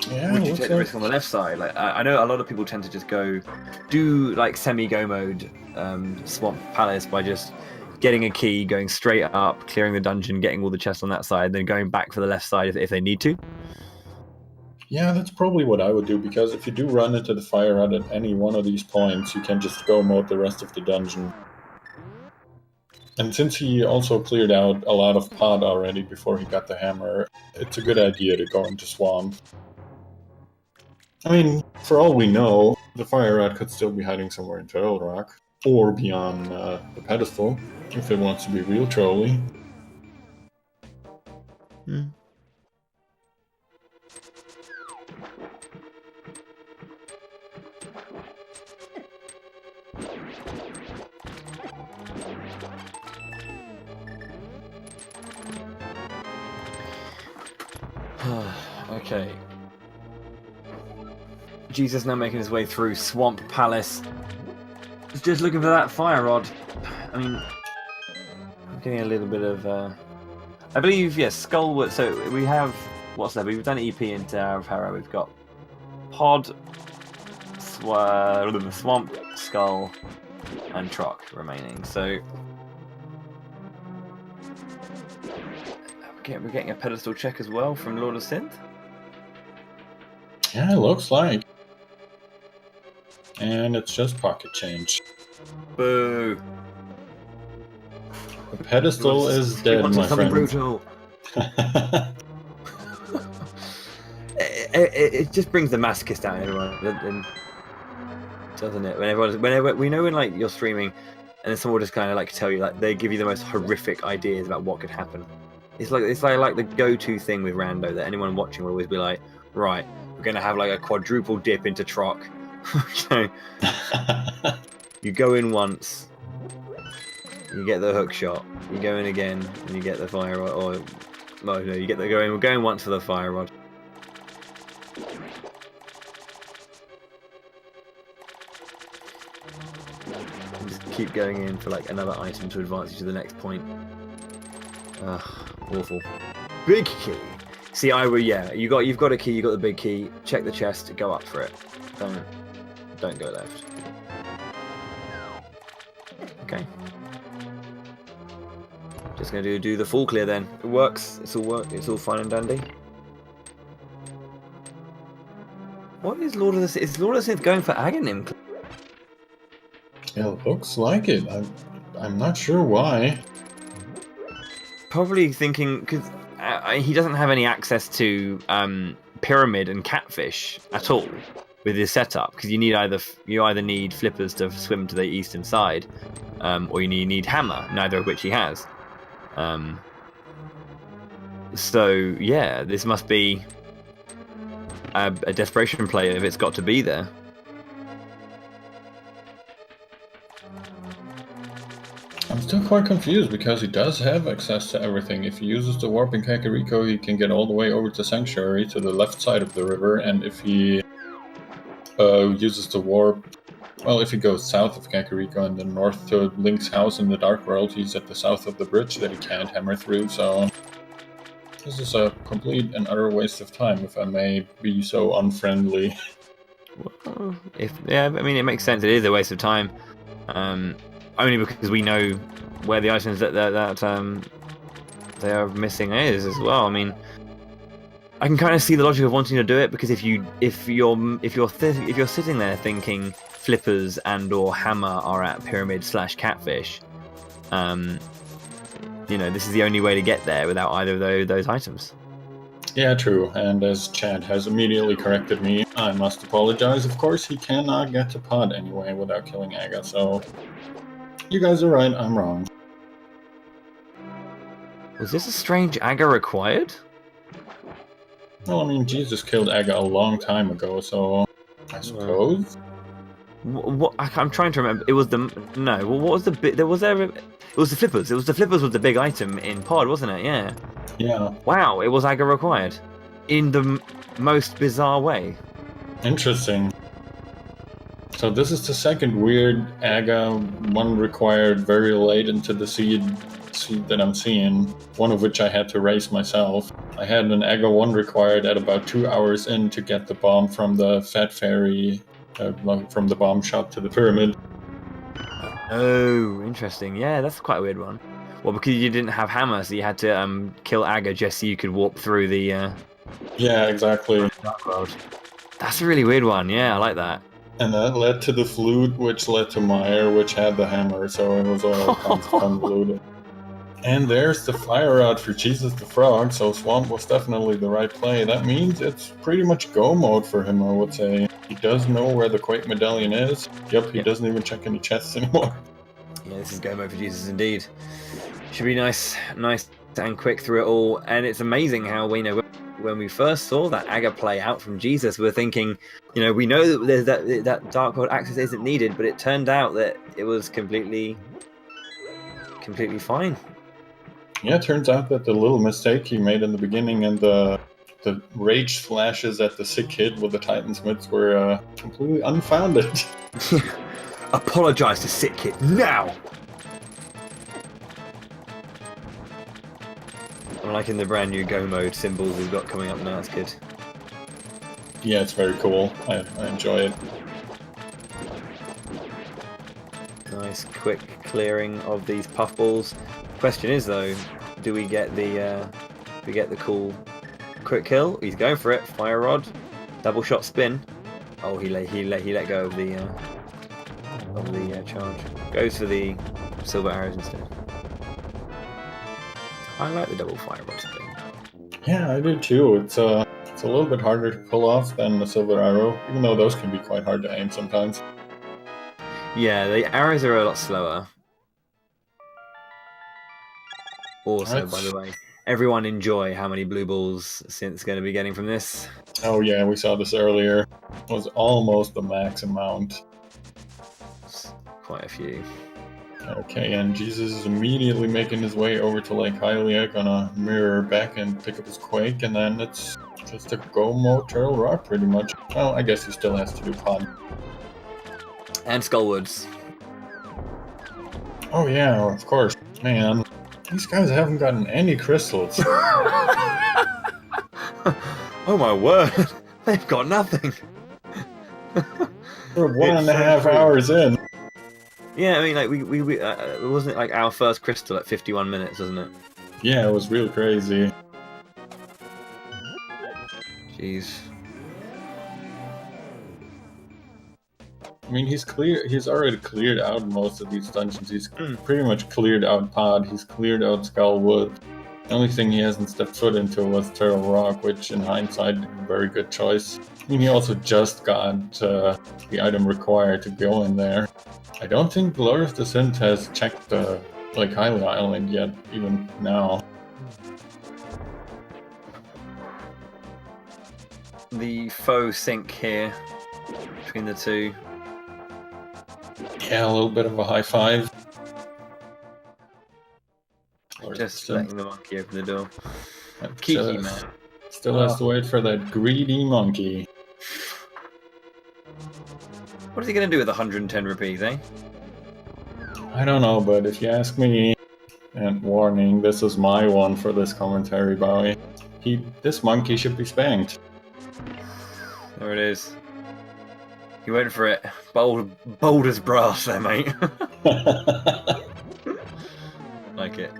Yeah, would you take the risk on the left side? Like I know a lot of people tend to just do like semi-go mode Swamp Palace by just getting a key, going straight up, clearing the dungeon, getting all the chests on that side, then going back for the left side if they need to. Yeah, that's probably what I would do, because if you do run into the Fire Rod at any one of these points, you can just go mode the rest of the dungeon. And since he also cleared out a lot of Pod already before he got the hammer, it's a good idea to go into Swamp. I mean, for all we know, the Fire Rod could still be hiding somewhere in Turtle Rock, or beyond the pedestal, if it wants to be real trolly. Okay. Jesus now making his way through Swamp Palace. He's just looking for that Fire Rod. I mean, I'm getting a little bit of. I believe, yes, Skullwood. So we have. What's that? We've done EP into our Pharaoh. We've got Pod, Swamp, Skull, and Trock remaining. So. We're getting a pedestal check as well from LordoftheSynth. Yeah, it looks like. And it's just pocket change. Boo! The pedestal is dead, my friend. Brutal. it just brings the masochist out in everyone, doesn't it? Whenever we know when like you're streaming, and then someone will just kind of like tell you, like they give you the most horrific ideas about what could happen. It's like the go-to thing with Rando that anyone watching will always be like, right, we're gonna have like a quadruple dip into Trock. So you go in once, you get the hook shot. You go in again, and you get the Fire Rod. Or no, you get the We're going once for the Fire Rod. And just keep going in for like another item to advance you to the next point. Awful. Big key. See, you've got a key. You got the big key. Check the chest. Go up for it. Don't go left. Okay. Just gonna do the full clear then. It works. It's all fine and dandy. What is Lord of the Synth? Is Lord of the Synth going for Aghanim? Yeah, it looks like it. I'm not sure why. Probably thinking because he doesn't have any access to pyramid and catfish at all with his setup, because you either need flippers to swim to the eastern side, or you need hammer, neither of which he has. So yeah, this must be a desperation play if it's got to be there. I'm still quite confused because he does have access to everything. If he uses the warp in Kakariko, he can get all the way over to Sanctuary to the left side of the river, and if he uses the warp, well, if he goes south of Kakariko and then north to Link's house in the Dark World, he's at the south of the bridge that he can't hammer through, so this is a complete and utter waste of time, if I may be so unfriendly. Well, I mean, it makes sense. It is a waste of time. Only because we know where the items that they are missing is as well. I mean, I can kind of see the logic of wanting to do it, because if you're sitting there thinking flippers and or hammer are at pyramid / catfish, this is the only way to get there without either of those items. Yeah, true. And as Chad has immediately corrected me, I must apologize. Of course, he cannot get to Pod anyway without killing Aga, so you guys are right, I'm wrong. Was this a strange Aga required? Well, I mean, Jesus killed Aga a long time ago, so I suppose. What I'm trying to remember. It was what was the bit? It was the flippers. It was the flippers was the big item in Pod, wasn't it? Yeah. Yeah. Wow, it was Aga required, in the most bizarre way. Interesting. So this is the second weird Aga one required very late into the seed that I'm seeing, one of which I had to raise myself. I had an Aga 1 required at about 2 hours in to get the bomb from the Fat Fairy, from the bomb shop to the pyramid. Oh, interesting. Yeah, that's quite a weird one. Well, because you didn't have hammer, so you had to kill Aga just so you could warp through the... Yeah, exactly. Dark World. That's a really weird one. Yeah, I like that. And that led to the flute, which led to Meyer, which had the hammer, so it was all convoluted. And there's the fire rod for Jesus the Frog, so Swamp was definitely the right play. That means it's pretty much go mode for him, I would say. He does know where the Quake Medallion is. Yep, he doesn't even check any chests anymore. Yeah, this is go mode for Jesus indeed. Should be nice and quick through it all. And it's amazing how when we first saw that Aga play out from Jesus, we were thinking, we know that there's that Dark World access isn't needed, but it turned out that it was completely fine. Yeah, it turns out that the little mistake he made in the beginning and the rage flashes at the sick kid with the Titansmiths were completely unfounded. Apologize to sick kid now! I'm liking the brand new go mode symbols we've got coming up now. That's good. Yeah, it's very cool. I enjoy it. Nice quick clearing of these puffballs. Question is though, do we get the cool quick kill? He's going for it. Fire rod, double shot spin. Oh, he let go of the charge. Goes for the silver arrows instead. I like the double fire rod spin. Yeah, I do too. It's a little bit harder to pull off than the silver arrow, even though those can be quite hard to aim sometimes. Yeah, the arrows are a lot slower. Also, by the way, everyone enjoy how many blue balls Synth's going to be getting from this. Oh yeah, we saw this earlier. It was almost the max amount. Quite a few. Okay, and Jesus is immediately making his way over to Lake Hylia, gonna mirror back and pick up his Quake, and then it's just a go mode Turtle Rock pretty much. Well, I guess he still has to do Pod. And Skullwoods. Oh yeah, of course. Man, these guys haven't gotten any crystals. Oh my word, they've got nothing. We're 1.5 hours in. Yeah, I mean, like we wasn't it like our first crystal at 51 minutes, wasn't it? Yeah, it was real crazy. Jeez. mean, he's already cleared out most of these dungeons. He's pretty much cleared out Pod. He's cleared out Skullwood. The only thing he hasn't stepped foot into was Turtle Rock, which in hindsight, a very good choice. I mean, he also just got the item required to go in there. I don't think Lord of the Synth has checked the Hylia Island yet, even now. The faux sync here between the two. Yeah, a little bit of a high five. Just letting the monkey open the door. Kiki man. Still has to wait for that greedy monkey. What is he going to do with 110 rupees, eh? I don't know, but if you ask me, and warning, this is my one for this commentary, Bowie. This monkey should be spanked. There it is. He went for it. Bold as brass there, mate. Like it.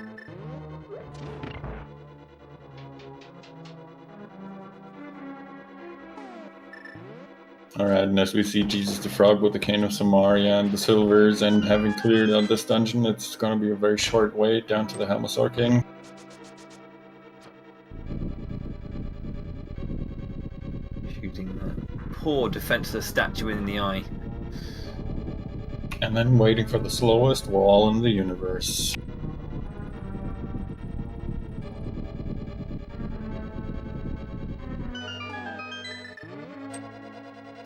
Alright, and as we see Jesus the Frog with the Cane of Samaria and the Silvers, and having cleared out this dungeon, it's going to be a very short wait down to the Helmosaur King. Shooting that poor defenseless statue in the eye. And then waiting for the slowest wall in the universe.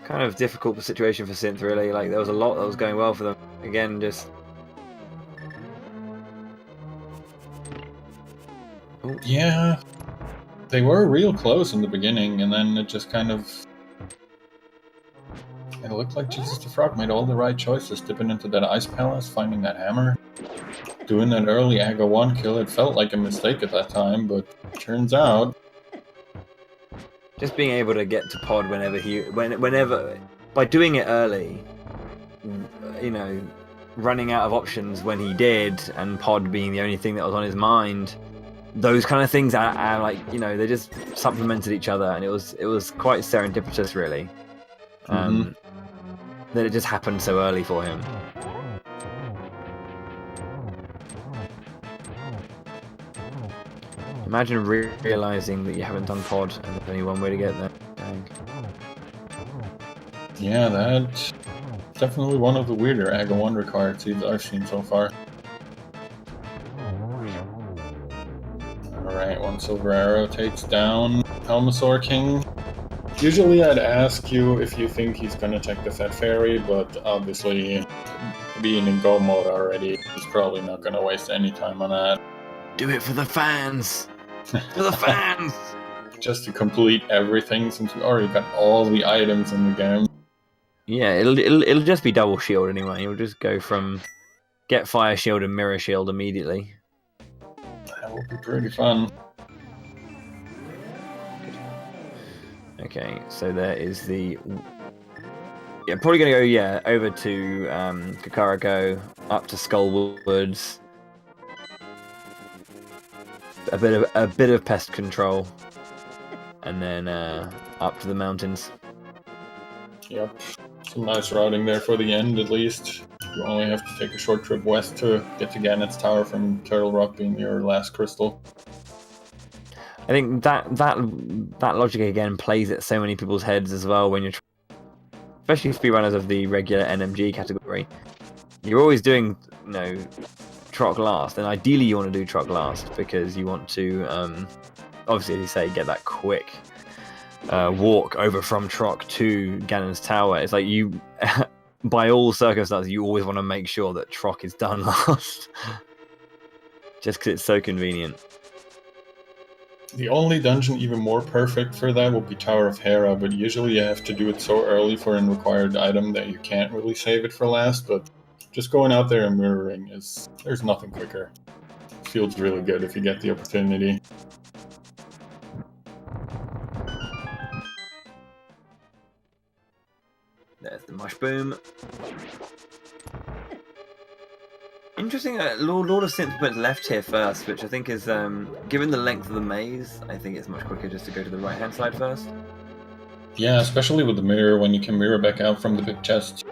Kind of difficult situation for Synth, really. Like, there was a lot that was going well for them. Again, just... Ooh. Yeah, they were real close in the beginning, and then it just kind of... It looked like Jesus the Frog made all the right choices, dipping into that Ice Palace, finding that hammer, doing that early Aga 1 kill. It felt like a mistake at that time, but turns out... Just being able to get to Pod whenever, by doing it early, you know, running out of options when he did, and Pod being the only thing that was on his mind, those kind of things are like, you know, they just supplemented each other, and it was quite serendipitous, really. That it just happened so early for him. Imagine realizing that you haven't done Pod and there's only one way to get there. Dang. Yeah, that's definitely one of the weirder Aga 1 required seeds I've seen so far. Alright, one silver arrow takes down Helmosaur King. Usually I'd ask you if you think he's gonna check the Fat Fairy, but obviously being in go mode already, he's probably not gonna waste any time on that. Do it for the fans! For the fans! Just to complete everything, since we already got all the items in the game. Yeah, it'll just be double shield anyway. You'll just go from get fire shield and mirror shield immediately. That will be pretty fun. Okay, so there is the... Yeah, probably gonna go, over to Kakariko, up to Skullwoods. A bit of pest control, and then up to the mountains. Yep, some nice routing there for the end at least. You only have to take a short trip west to get to Gannett's Tower from Turtle Rock being your last crystal. I think that logic again plays at so many people's heads as well when you're, especially speedrunners of the regular NMG category. You're always doing, you know, Troc last, and ideally you want to do Troc last because you want to, obviously, as you say, get that quick walk over from Troc to Ganon's Tower. It's like you, by all circumstances, you always want to make sure that Troc is done last, just because it's so convenient. The only dungeon even more perfect for that would be Tower of Hera, but usually you have to do it so early for a required item that you can't really save it for last, but just going out there and mirroring there's nothing quicker. It feels really good if you get the opportunity. There's the mush boom. Interesting, Lord of Synth went left here first, which I think is, given the length of the maze, I think it's much quicker just to go to the right-hand side first. Yeah, especially with the mirror, when you can mirror back out from the big chest.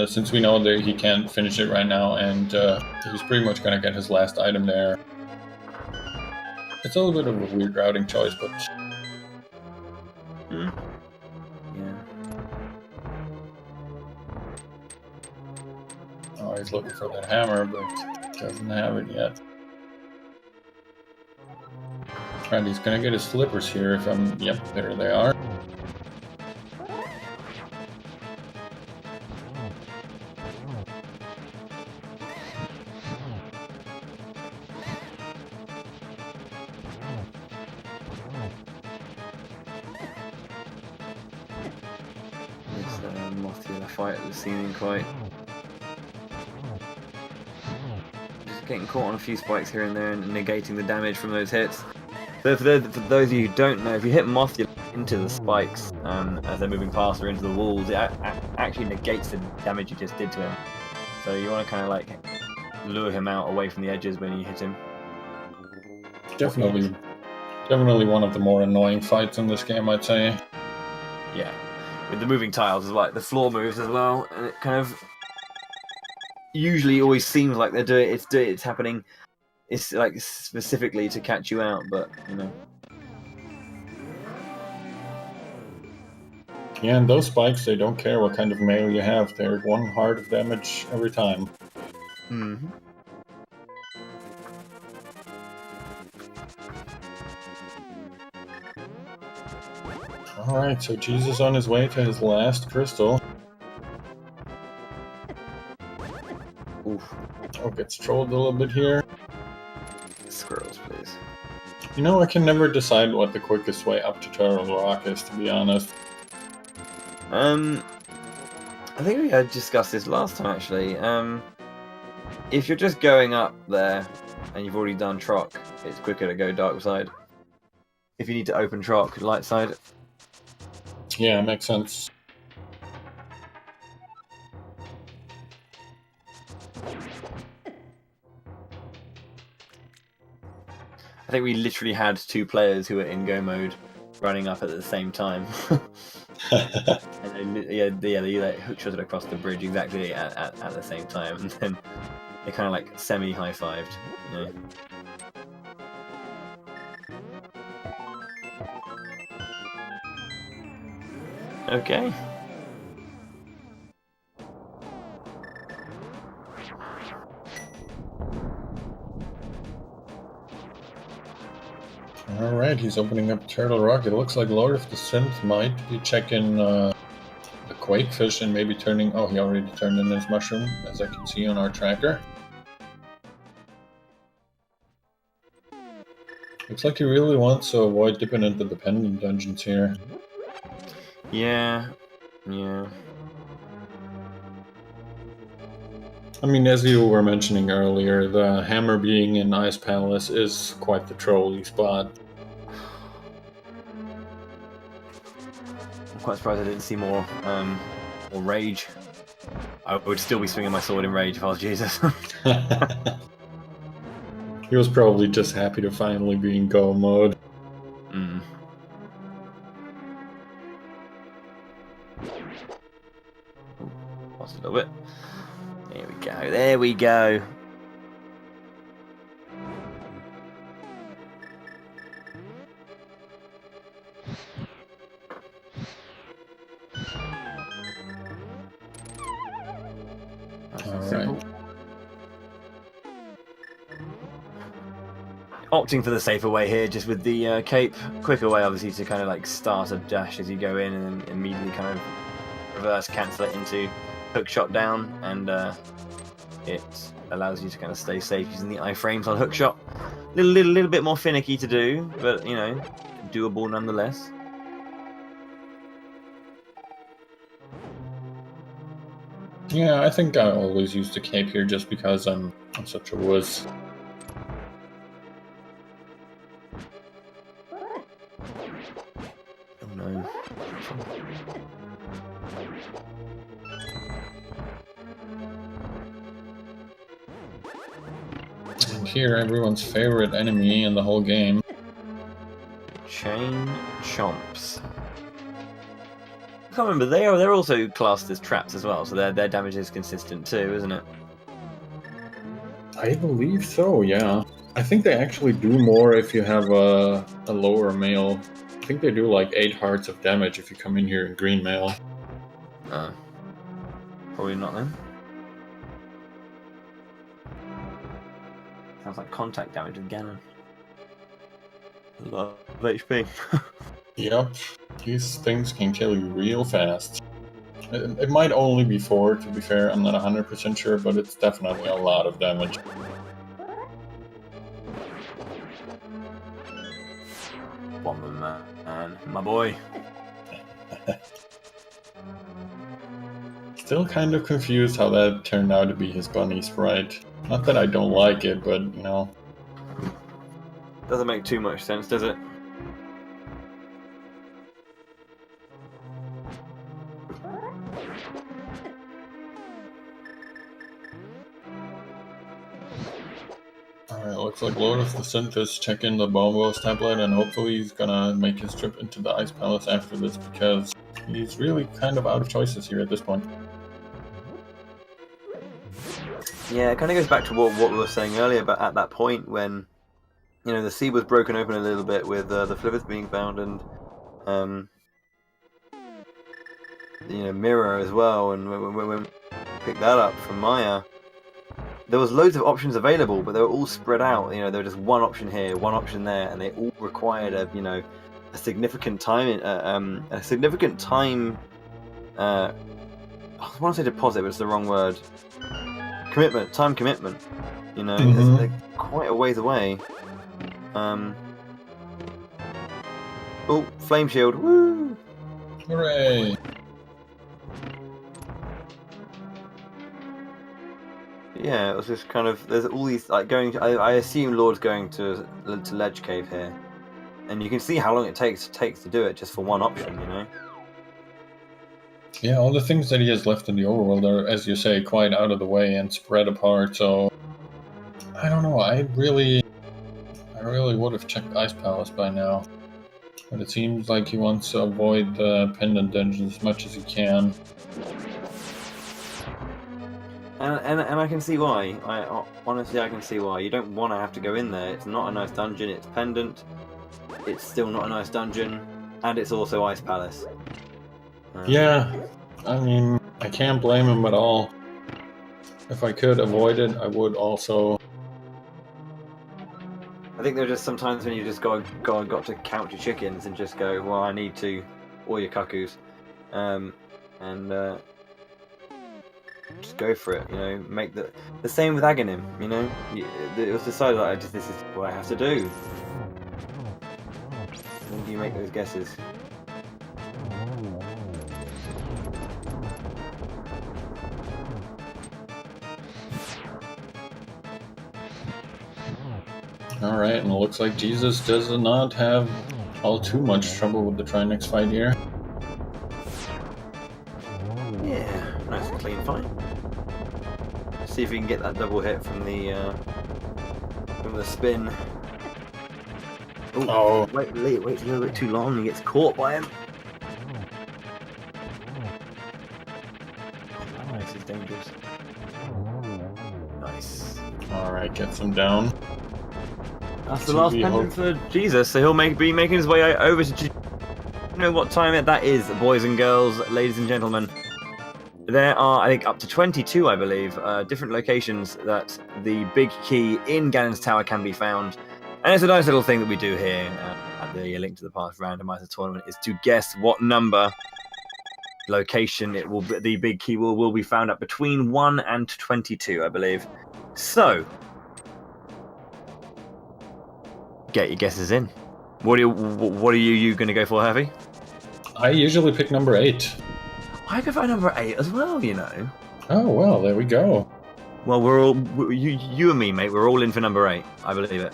since we know that he can't finish it right now, and he's pretty much going to get his last item there. It's a little bit of a weird routing choice, but... Yeah. Oh, he's looking for that hammer, but doesn't have it yet. And he's gonna get his slippers here if I'm... Yep, there they are. This muscular fight at the ceiling quite. Just getting caught on a few spikes here and there and negating the damage from those hits. So for those of you who don't know, if you hit Mothula into the spikes as they're moving past or into the walls, it actually negates the damage you just did to him. So you want to kind of like lure him out away from the edges when you hit him. Definitely one of the more annoying fights in this game, I'd say. Yeah, with the moving tiles as well, the floor moves as well, and it kind of usually always seems like it's happening. It's like specifically to catch you out, but you know. Yeah, and those spikes, they don't care what kind of mail you have. They're 1 heart of damage every time. Mm-hmm. Alright, so Jesus on his way to his last crystal. Oof. Oh, gets trolled a little bit here. Squirrels, please. You know, I can never decide what the quickest way up to Turtle Rock is, to be honest. I think we had discussed this last time, actually. If you're just going up there and you've already done Troc, it's quicker to go dark side. If you need to open Troc, light side. Yeah, makes sense. I think we literally had 2 players who were in go mode running up at the same time. And they like hookshotted across the bridge exactly at the same time, and then they kind of like semi-high-fived, you know. Okay. Alright, he's opening up Turtle Rock. It looks like Lord of the Synth might be checking the Quakefish and maybe turning... Oh, he already turned in his mushroom, as I can see on our tracker. Looks like he really wants to avoid dipping into the pendant dungeons here. Yeah. I mean, as you were mentioning earlier, the hammer being in Ice Palace is quite the trolly spot. I'm quite surprised I didn't see more rage. I would still be swinging my sword in rage if I was Jesus. He was probably just happy to finally be in go mode. Mm. Lost a little bit. There we go. Alright. Opting for the safer way here, just with the cape. Quicker way, obviously, to kind of like start a dash as you go in and then immediately kind of reverse cancel it into hook shot down, and it allows you to kind of stay safe using the iframes on hook shot. Little bit more finicky to do, but you know, doable nonetheless. Yeah, I think I always use the cape here just because I'm such a wuss. Oh no. And here, everyone's favorite enemy in the whole game. Chain chomps. can't remember. They're also classed as traps as well, so their damage is consistent too, isn't it? I believe so, yeah. I think they actually do more if you have a lower mail. I think they do like 8 hearts of damage if you come in here in green mail. Probably not then. Sounds like contact damage with Ganon. A lot of HP. Yep, these things can kill you real fast. It might only be 4, to be fair, I'm not 100% sure, but it's definitely a lot of damage. Bomber man, my boy. Still kind of confused how that turned out to be his bunny sprite. Not that I don't like it, but, you know. Doesn't make too much sense, does it? Alright, looks like LordoftheSynth is checking the Bombo's tablet, and hopefully he's gonna make his trip into the Ice Palace after this, because he's really kind of out of choices here at this point. Yeah, it kind of goes back to what we were saying earlier, but at that point when, you know, the sea was broken open a little bit with the flippers being found, and you know, mirror as well, and when we picked that up from Maya, there was loads of options available, but they were all spread out. You know, there was just one option here, one option there, and they all required a significant time. I want to say deposit, but it's the wrong word. Time commitment. You know, they're quite a ways away. Oh, flame shield! Woo! Hooray! Yeah, it was just kind of, there's all these like going. I assume Lord's going to Ledge Cave here, and you can see how long it takes to do it just for one option. You know. Yeah, all the things that he has left in the overworld are, as you say, quite out of the way and spread apart, so I don't know, I really would have checked Ice Palace by now. But it seems like he wants to avoid the pendant dungeon as much as he can. And I can see why. Honestly, I can see why. You don't want to have to go in there. It's not a nice dungeon, it's pendant. It's still not a nice dungeon, and it's also Ice Palace. Yeah, I mean, I can't blame him at all. If I could avoid it, I would also. I think there are just sometimes when you just got to count your chickens and just go, well, I need to, or your cuckoos, and just go for it. You know, make the same with Aghanim. You know, it was decided that this is what I have to do. When do you make those guesses? Alright, and it looks like Jesus does not have all too much trouble with the Trinex fight here. Yeah, nice and clean fight. See if we can get that double hit from the spin. Ooh, Oh. Waits a little bit too long and gets caught by him. Oh, this is dangerous. Nice. Alright, gets him down. That's the last pendant for Jesus, so he'll be making his way over to... You know what time that is, boys and girls, ladies and gentlemen. There are, I think, up to 22, I believe, different locations that the big key in Ganon's Tower can be found. And it's a nice little thing that we do here at the Link to the Past Randomizer tournament, is to guess what number location it will be, the big key will be found at, between 1 and 22, I believe. So, get your guesses in. What are you going to go for, Heavy? I usually pick number 8. I go for number 8 as well, you know. Oh, well, there we go. Well, you and me, mate, we're all in for number 8. I believe it.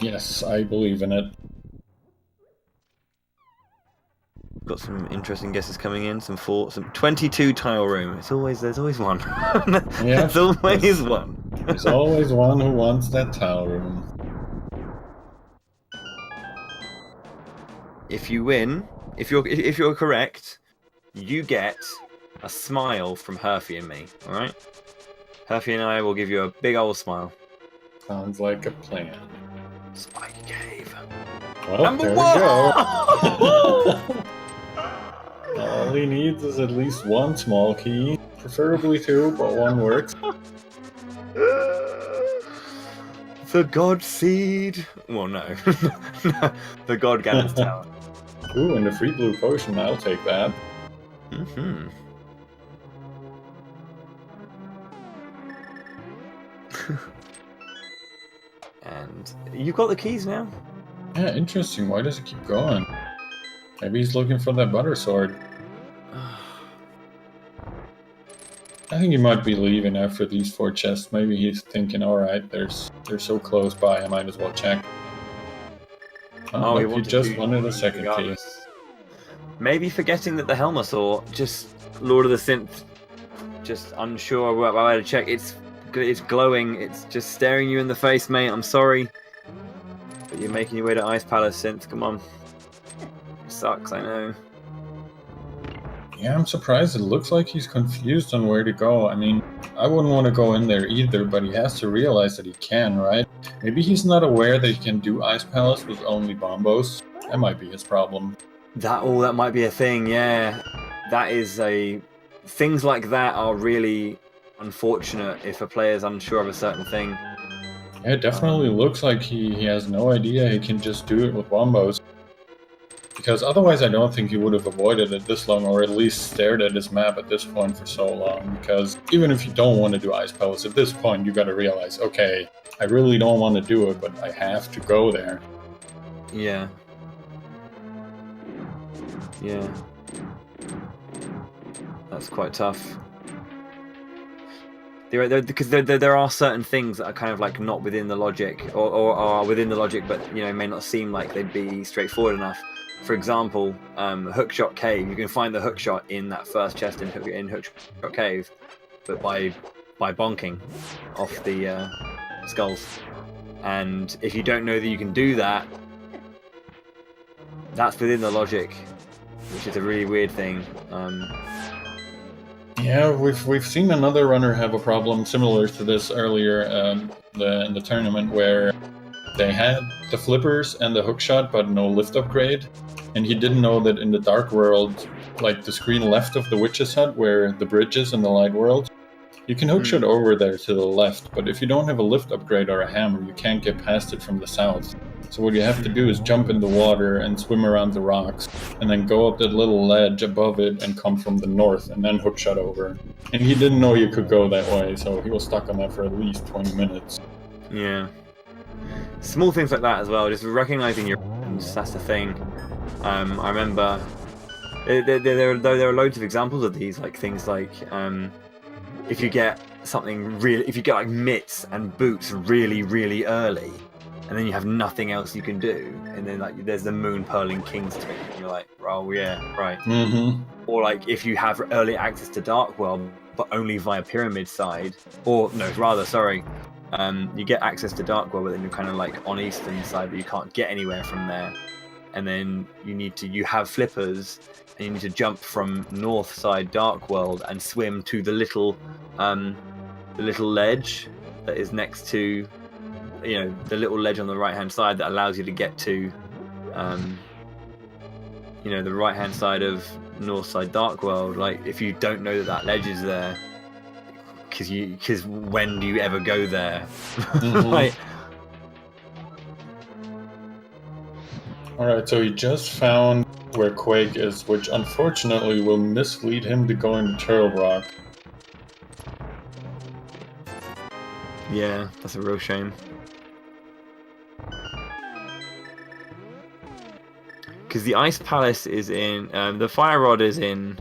Yes, I believe in it. Got some interesting guesses coming in. Some 22 tile room. There's always one. Yeah, there's always one. There's always one who wants that tile room. If you win, if you're correct, you get a smile from Herfy and me, alright? Herfy and I will give you a big old smile. Sounds like a plan. Spike Cave. Well, Number there one! we go. All he needs is at least one small key. Preferably two, but one works. The God Seed. Well, no. No, the God Ganon's Tower. Ooh, and the free blue potion, I'll take that. Mm-hmm. And you got the keys now? Yeah, interesting. Why does it keep going? Maybe he's looking for that butter sword. I think he might be leaving after these 4 chests. Maybe he's thinking, alright, they're so close by, I might as well check. Oh, he look, he just wanted a second key. regardless. Maybe forgetting that the Helmasaur, just Lord of the Synth, just unsure about where to check. It's glowing. It's just staring you in the face, mate. I'm sorry, but you're making your way to Ice Palace, Synth. Come on. It sucks, I know. Yeah, I'm surprised. It looks like he's confused on where to go. I mean, I wouldn't want to go in there either, but he has to realize that he can, right? Maybe he's not aware that he can do Ice Palace with only bombos. That might be his problem. That might be a thing, yeah. That is things like that are really unfortunate if a player's unsure of a certain thing. Yeah, it definitely looks like he has no idea he can just do it with bombos. Because otherwise I don't think he would have avoided it this long, or at least stared at his map at this point for so long. Because even if you don't want to do Ice Palace, at this point you gotta realize, okay, I really don't want to do it, but I have to go there. Yeah. Yeah. That's quite tough. Because there are certain things that are kind of like not within the logic, or are within the logic, but you know may not seem like they'd be straightforward enough. For example, Hookshot Cave. You can find the hookshot in that first chest in Hookshot Cave, but by bonking off the skulls. And if you don't know that you can do that, that's within the logic, which is a really weird thing. Yeah, we've seen another runner have a problem similar to this earlier in the tournament, where they had the flippers and the hookshot, but no lift upgrade. And he didn't know that in the dark world, like the screen left of the witch's hut, where the bridge is in the light world, you can hookshot over there to the left, but if you don't have a lift upgrade or a hammer, you can't get past it from the south. So what you have to do is jump in the water and swim around the rocks, and then go up that little ledge above it and come from the north, and then hookshot over. And he didn't know you could go that way, so he was stuck on that for at least 20 minutes. Yeah. Small things like that as well, just recognizing your that's the thing. I remember there are loads of examples of these, like things like if you get something really, if you get like mitts and boots really, really early, and then you have nothing else you can do, and then like there's the Moon Pearling King's Tomb, and you're like, oh yeah, right. Mm-hmm. Or like if you have early access to Dark World, but only via Pyramid Side, or no, rather, sorry. You get access to Dark World, but then you're kind of like on Eastern side, but you can't get anywhere from there. And then you have flippers, and you need to jump from North side Dark World and swim to the little ledge that is next to, the little ledge on the right hand side that allows you to get to, the right hand side of North side Dark World. Like if you don't know that ledge is there. Because when do you ever go there? Mm-hmm. Like, Alright, so he just found where Quake is, which unfortunately will mislead him to go into Turtle Rock. yeah, that's a real shame. Because the Ice Palace is in, the Fire Rod is in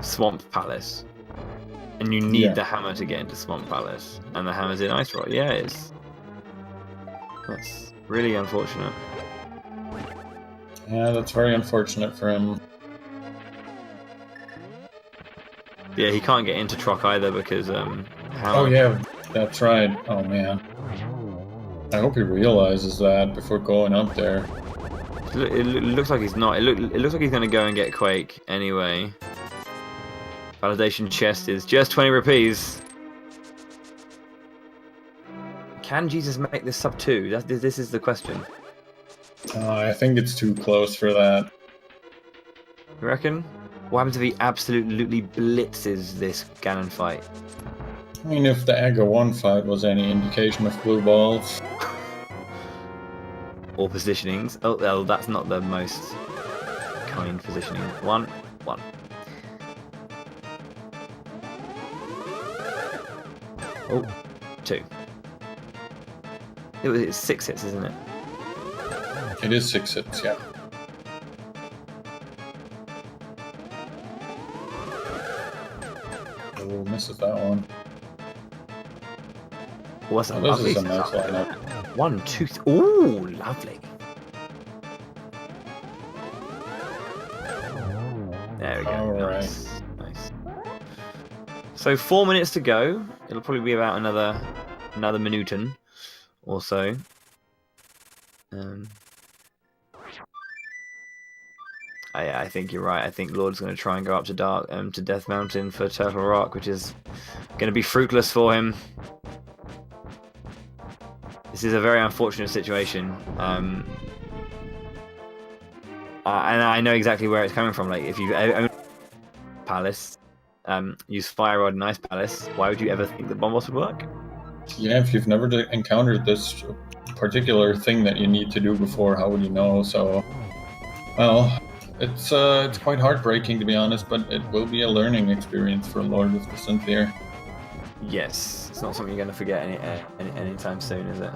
Swamp Palace, and you need the hammer to get into Swamp Palace, and the hammer's in Ice Rod. Yeah, that's really unfortunate. Yeah, that's very unfortunate for him. Yeah, he can't get into Trock either because hammer. Oh yeah, that's right. Oh man, I hope he realizes that before going up there. It looks like he's not. It looks like he's going to go and get Quake anyway. Validation chest is just 20 rupees. Can Jesus make this sub 2? This is the question. I think it's too close for that. You reckon? What happens if he absolutely blitzes this Ganon fight? I mean, if the Aga 1 fight was any indication of blue balls. Or positionings. Oh, well, that's not the most kind positioning. 1, 1. Oh, 2. It's 6 hits, isn't it? It is 6 hits, yeah. Oh, misses that one. What's that? This is a nice lineup. 1, 2, ooh, lovely. There we go. Alright. Nice. So 4 minutes to go. It'll probably be about another minuton or so. I think you're right. I think Lord's going to try and go up to to Death Mountain for Turtle Rock, which is going to be fruitless for him. This is a very unfortunate situation, and I know exactly where it's coming from. Like, if you own Palace, use Fire Rod and Ice Palace, why would you ever think that Bombos would work? Yeah, if you've never encountered this particular thing that you need to do before, how would you know? So, well, it's quite heartbreaking, to be honest, but it will be a learning experience for Lord of the Synth here. Yes, it's not something you're going to forget anytime soon, is it?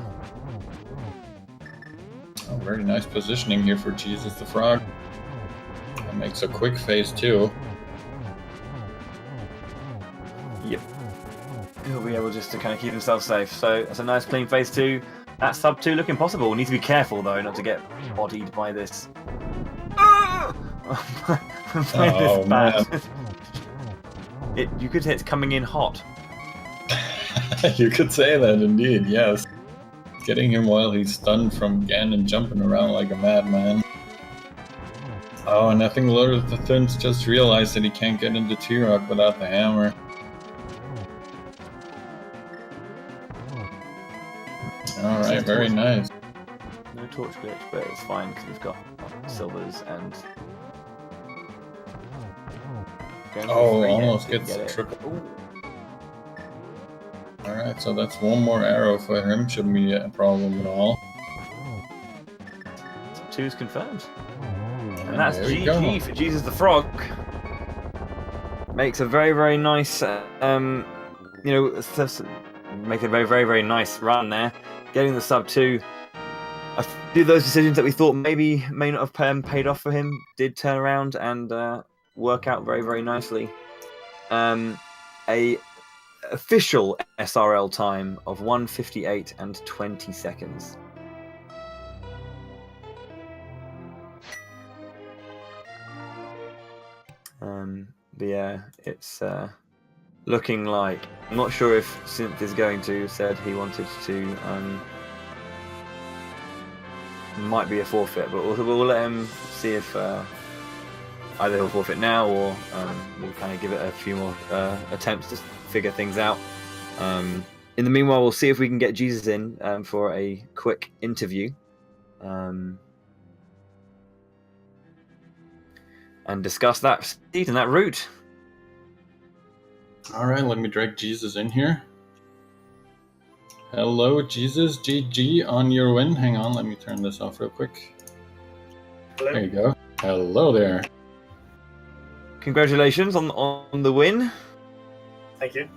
Oh, very nice positioning here for Jesus the Frog. That makes a quick phase 2. Yep. He'll be able just to kind of keep himself safe. So it's a nice clean phase 2. That sub 2 looking possible. We need to be careful though, not to get bodied by this. Oh man! You could say it's coming in hot. You could say that indeed. Yes. Getting him while he's stunned from Ganon jumping around like a madman. Oh, and I think Lord of the Synth just realized that he can't get into T-Rock without the hammer. Alright, very nice. No torch glitch, but it's fine because we've got silvers and... Oh, almost gets a triple. Alright, so that's one more arrow for him. Shouldn't be a problem at all. 2's confirmed. And that's GG for Jesus the Frog. Makes a very, very nice, make a very, very, very nice run there. Getting the sub 2. A few of those decisions that we thought may not have paid off for him did turn around and work out very, very nicely. A official SRL time of 1:58 and 20 seconds. But yeah, it's looking like, I'm not sure if Synth is going to, said he wanted to, might be a forfeit, but we'll let him see if either he'll forfeit now or we'll kind of give it a few more attempts to figure things out. In the meanwhile, we'll see if we can get Jesus in for a quick interview. And discuss that seed and that route. Alright, let me drag Jesus in here. Hello, Jesus. GG on your win. Hang on, let me turn this off real quick. Hello. There you go. Hello there. Congratulations on the win. Thank you.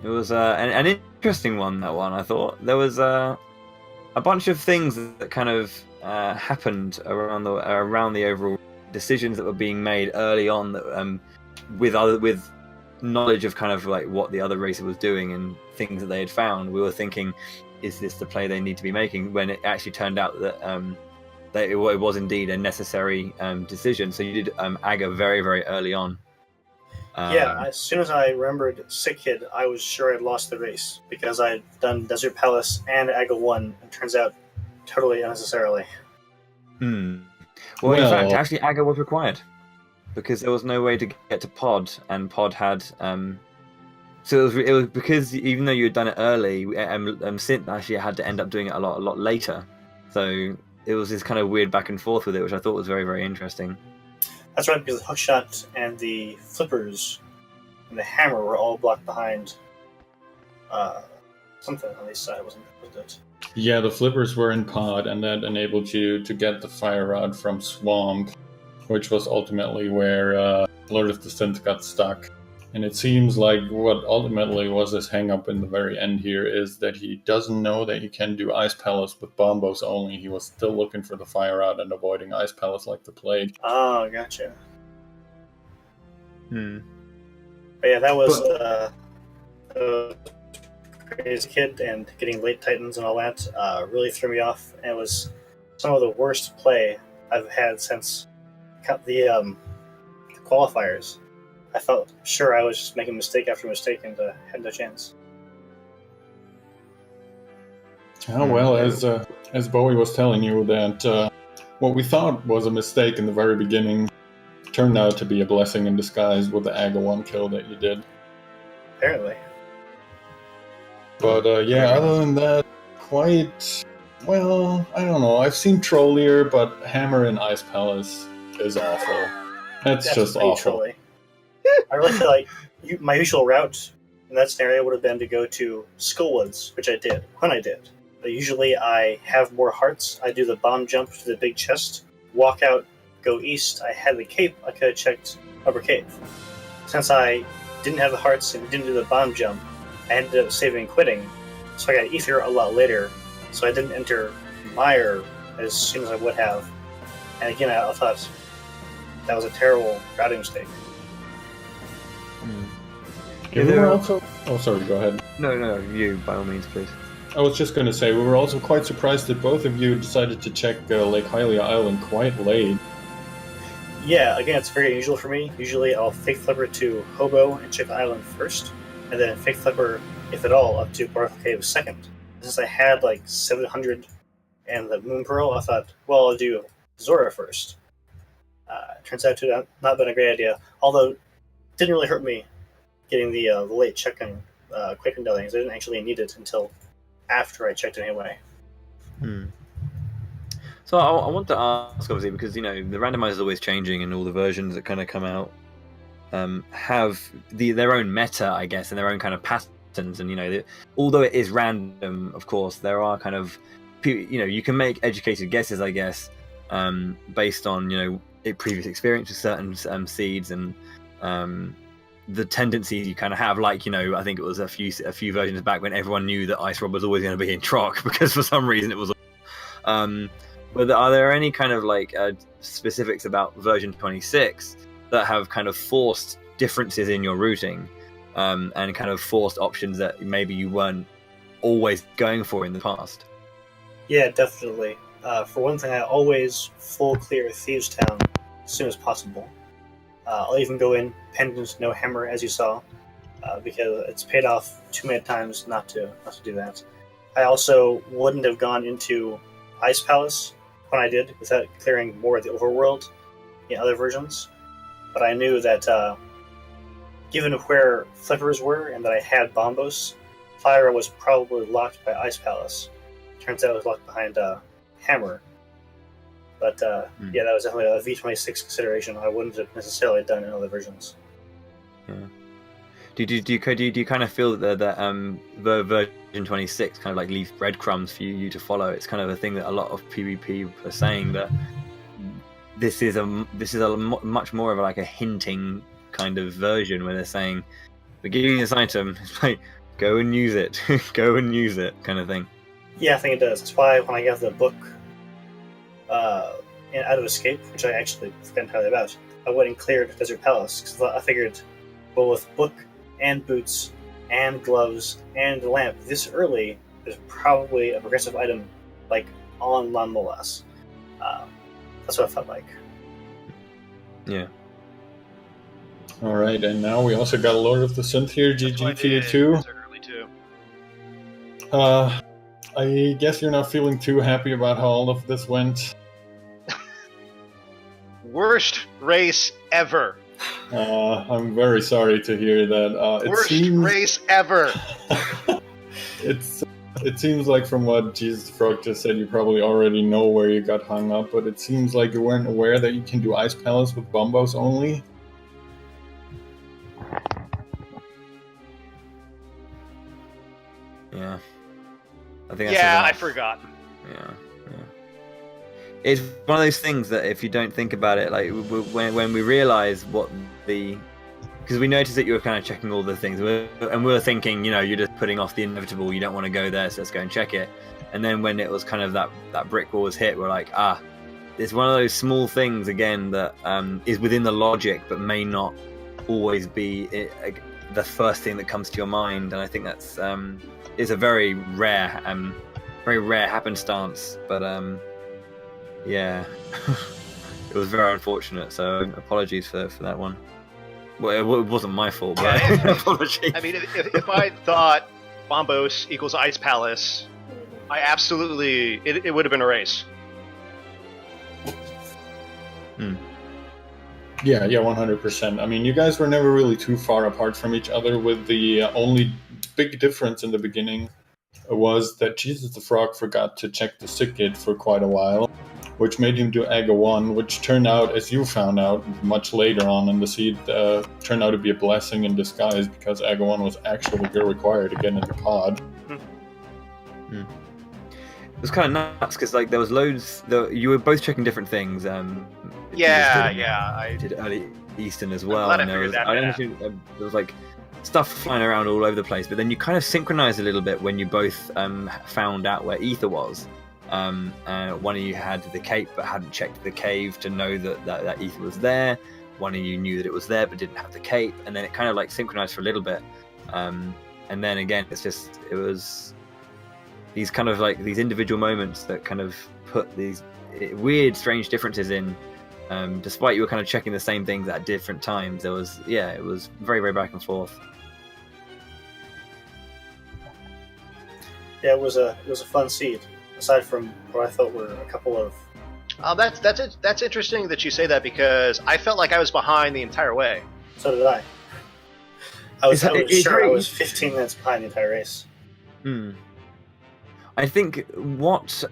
It was an interesting one, that one, I thought. There was a bunch of things that kind of happened around the overall decisions that were being made early on that with knowledge of kind of like what the other racer was doing and things that they had found. We were thinking, is this the play they need to be making, when it actually turned out that it was indeed a necessary decision. So you did Aga very, very early on. Yeah, as soon as I remembered Sick Kid, I was sure I'd lost the race because I had done Desert Palace and Aga 1, and turns out totally unnecessarily. Well, in fact, actually, Aga was required because there was no way to get to Pod, and Pod had. So it was because even though you had done it early, Synth actually had to end up doing it a lot later. So it was this kind of weird back and forth with it, which I thought was very, very interesting. That's right, because the hookshot and the flippers and the hammer were all blocked behind something on the side, wasn't it? Yeah, the flippers were in Pod, and that enabled you to get the fire rod from Swamp, which was ultimately where Lord of the Synth got stuck. And it seems like what ultimately was his hang-up in the very end here is that he doesn't know that he can do Ice Palace with bombos only. He was still looking for the fire rod and avoiding Ice Palace like the plague. Oh, gotcha. Hmm. But yeah, that was crazy kid, and getting late Titans and all that really threw me off. And it was some of the worst play I've had since the qualifiers. I felt sure I was just making mistake after mistake and had no chance. Oh, well, as Bowie was telling you, that what we thought was a mistake in the very beginning turned out to be a blessing in disguise with the Aga 1 kill that you did. Apparently. But yeah, other than that, quite... Well, I don't know. I've seen Trollier, but Hammer in Ice Palace is awful. That's just awful. Trolly. I really feel like my usual route in that scenario would have been to go to Skullwoods, which I did, when I did. But usually I have more hearts. I do the bomb jump to the big chest, walk out, go east. I had the cape. I could have checked Upper Cave. Since I didn't have the hearts and didn't do the bomb jump, I ended up saving and quitting. So I got Ether a lot later. So I didn't enter Mire as soon as I would have. And again, I thought that was a terrible routing mistake. Yeah, we were also... Oh, sorry, go ahead. No, you, by all means, please. I was just going to say, we were also quite surprised that both of you decided to check Lake Hylia Island quite late. Yeah, again, it's very unusual for me. Usually I'll fake flipper to Hobo and check the island first, and then fake flipper, if at all, up to Barth Cave second. Since I had like 700 and the Moon Pearl, I thought, well, I'll do Zora first. Turns out to have not been a great idea, although it didn't really hurt me getting the late check-in quick and things. I didn't actually need it until after I checked anyway. So I want to ask, obviously, because the randomizer is always changing, and all the versions that kind of come out have their own meta, I guess, and their own kind of patterns. And although it is random, of course, there are kind of you can make educated guesses, I guess, based on previous experience with certain seeds and the tendencies you kind of have, like I think it was a few versions back when everyone knew that Ice Rob was always going to be in Troc because for some reason it was. But are there any kind of specifics about version 26 that have kind of forced differences in your routing, and kind of forced options that maybe you weren't always going for in the past? Yeah, definitely. For one thing, I always full clear Thieves Town as soon as possible. I'll even go in Pendant No Hammer, as you saw, because it's paid off too many times not to do that. I also wouldn't have gone into Ice Palace when I did without clearing more of the overworld in other versions. But I knew that given where flippers were and that I had bombos, Fire was probably locked by Ice Palace. Turns out it was locked behind Hammer. But yeah, that was definitely a V26 consideration I wouldn't have necessarily done in other versions. Yeah. Do you kind of feel that the version 26 kind of leaves breadcrumbs for you to follow? It's kind of a thing that a lot of PvP are saying, that this is a much more of a hinting kind of version where they're saying, we're giving you this item, it's like, go and use it, go and use it kind of thing. Yeah, I think it does. That's why when I got the book Out of Escape, which I actually forgot entirely about, I went and cleared Desert Palace, because I figured, well, with book and boots and gloves and the lamp this early, there's probably a progressive item on Lan Molas. That's what I felt like. Yeah. Alright, and now we also got a Lord of the Synth here, GG to you too. Early too. I guess you're not feeling too happy about how all of this went. Worst race ever. I'm very sorry to hear that. Worst race ever. It seems like from what Jesus Frog just said, you probably already know where you got hung up, but it seems like you weren't aware that you can do Ice Palace with bombos only. Yeah. I think. Yeah, I forgot. Yeah. It's one of those things that if you don't think about it, like when we realize what because we noticed that you were kind of checking all the things, and we were thinking, you're just putting off the inevitable. You don't want to go there, so let's go and check it. And then when it was kind of that brick wall was hit, we're like, it's one of those small things again that is within the logic, but may not always be the first thing that comes to your mind. And I think that's is a very rare happenstance, but yeah, it was very unfortunate. So apologies for that one. Well, it wasn't my fault, but apologies. I mean, if I thought Bombos equals Ice Palace, I absolutely it would have been a race. Yeah, 100%. I mean, you guys were never really too far apart from each other, with the only big difference in the beginning was that Jesus the Frog forgot to check the sick kit for quite a while, which made him do AGA 1, which turned out, as you found out much later on in the seed, turned out to be a blessing in disguise, because AGA 1 was actually required to get into pod. It was kind of nuts, because like there was loads, you were both checking different things. I did early Eastern as well, and there was like stuff flying around all over the place, but then you kind of synchronized a little bit when you both found out where Ether was. One of you had the cape but hadn't checked the cave to know that Ether was there. One of you knew that it was there but didn't have the cape, and then it kind of like synchronized for a little bit, and then again it was these kind of like these individual moments that kind of put these weird strange differences in, despite you were kind of checking the same things at different times. It was very, very back and forth. Yeah, it was a fun seed. Aside from what I thought were a couple of. That's interesting that you say that, because I felt like I was behind the entire way. So did I. I was 15 minutes behind the entire race. I think what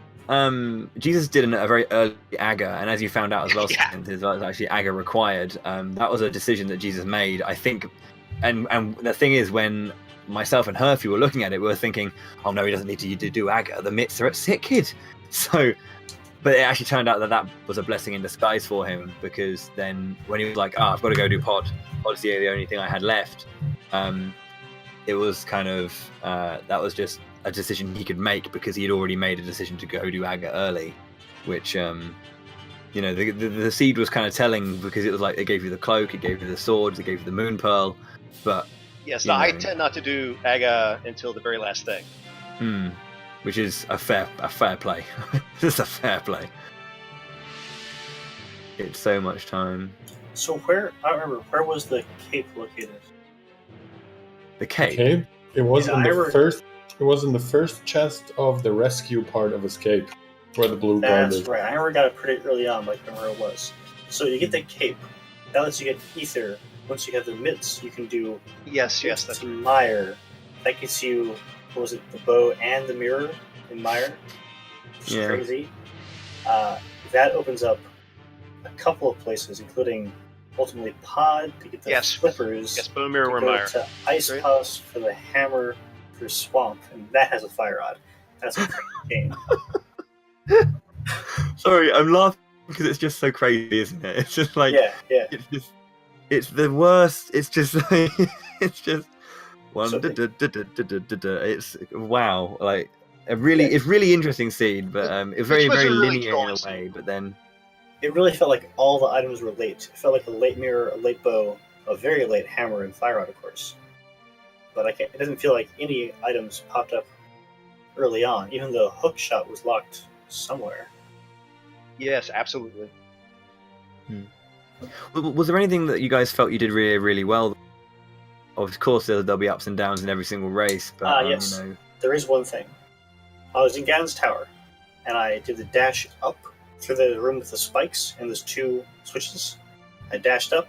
Jesus did a very early AGA, and as you found out as well, it was actually AGA required. That was a decision that Jesus made, I think. And the thing is, when myself and Herfy were looking at it, we were thinking, oh no, he doesn't need to do AGA. The mitts are at sick kid. So, but it actually turned out that was a blessing in disguise for him, because then when he was like, I've got to go do pod's the only thing I had left. It was kind of that was just a decision he could make, because he had already made a decision to go do AGA early, which the seed was kind of telling, because it was like, it gave you the cloak, it gave you the swords, it gave you the moon pearl, but yes, I tend not to do AGA until the very last thing. Which is a fair play. Just a fair play. It's so much time. So I remember, where was the cape located? The cape? Okay. It was in the first chest of the rescue part of Escape, where the blue guard is. That's right. I remember got it pretty early on, like where it was. So you get the cape. That lets you get Ether. Once you have the mitts, you can do yes, that's Mire. That gets you, what was it, the bow and the mirror in Mire? Which is crazy. That opens up a couple of places, including ultimately pod to get the flippers. Yes, bow, mirror, or Mire. To Ice House for the hammer for Swamp, and that has a fire rod. That's a crazy game. Sorry, I'm laughing because it's just so crazy, isn't it? It's just like it's the worst. It's just like, it's just one. It's wow, like it's really interesting scene, but it's very linear in a way. But then it really felt like all the items were late. It felt like a late mirror, a late bow, a very late hammer, and fire rod, of course. But it doesn't feel like any items popped up early on, even though hook shot was locked somewhere. Yes, absolutely. Was there anything that you guys felt you did really, really well? Of course, there'll be ups and downs in every single race, but there is one thing. I was in Ganon's Tower, and I did the dash up through the room with the spikes, and there's 2 switches. I dashed up,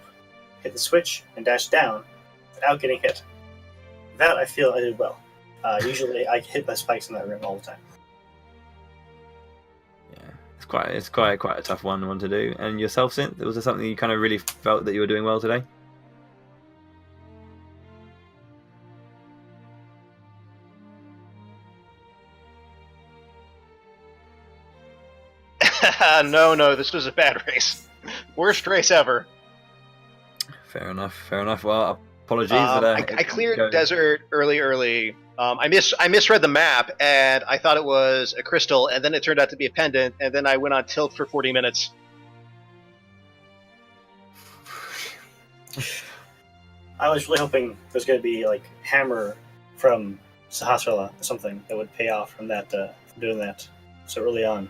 hit the switch, and dashed down without getting hit. That I feel I did well. Usually I hit by spikes in that room all the time. Yeah, it's quite a tough one to do. And yourself, Synth, was there something you kind of really felt that you were doing well today? No, this was a bad race. Worst race ever. Fair enough. Well, apologies. I cleared desert early. I misread the map, and I thought it was a crystal, and then it turned out to be a pendant, and then I went on tilt for 40 minutes. I was really hoping there's going to be like hammer from Sahasrara or something that would pay off from that from doing that so early on.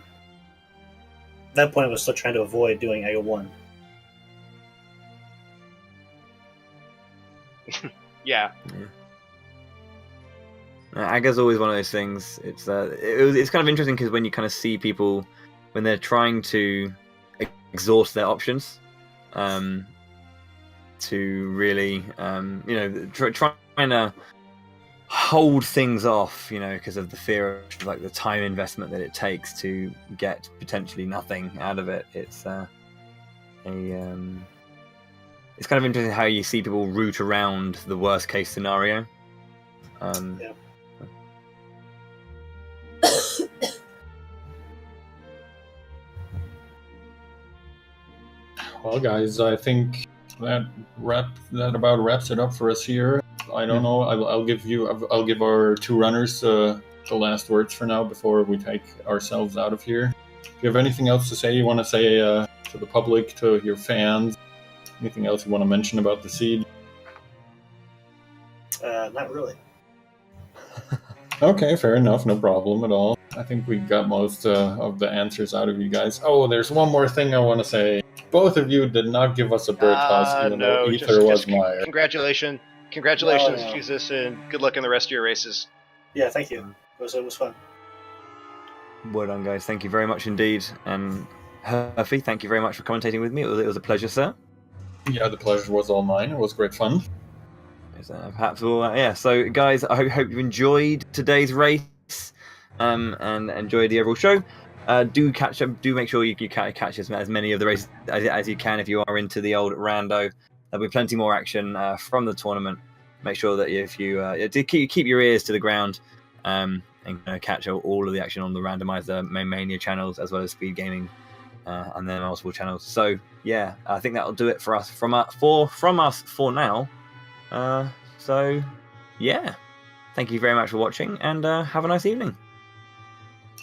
At that point, I was still trying to avoid doing Ega 1. Yeah. Aga's always one of those things. It's kind of interesting because when you kind of see people when they're trying to exhaust their options, to really trying to hold things off, because of the fear of like the time investment that it takes to get potentially nothing out of it. It's it's kind of interesting how you see people root around the worst case scenario. Yeah. Well, guys, I think that about wraps it up for us here. I don't know. I'll give our 2 runners the last words for now before we take ourselves out of here. Do you have anything else to say? You want to say to the public, to your fans? Anything else you want to mention about the seed? Not really. Okay, fair enough. No problem at all. I think we got most of the answers out of you guys. Oh, there's one more thing I want to say. Both of you did not give us a bird toss, even though Ether was Meyer. Congratulations, No. Jesus, and good luck in the rest of your races. Yeah, thank you. It was fun. Well done, guys. Thank you very much indeed. And Herfy, thank you very much for commentating with me. It was a pleasure, sir. Yeah, the pleasure was all mine. It was great fun. Perhaps we'll, so guys, I hope you enjoyed today's race, and enjoyed the overall show. Do catch up. Do make sure you catch as many of the races as you can if you are into the old rando. There'll be plenty more action from the tournament. Make sure that if you do keep your ears to the ground, and catch all of the action on the Randomizer Mania channels as well as Speed Gaming, and then multiple channels. So yeah, I think that'll do it for us from us for now. So yeah, thank you very much for watching, and have a nice evening.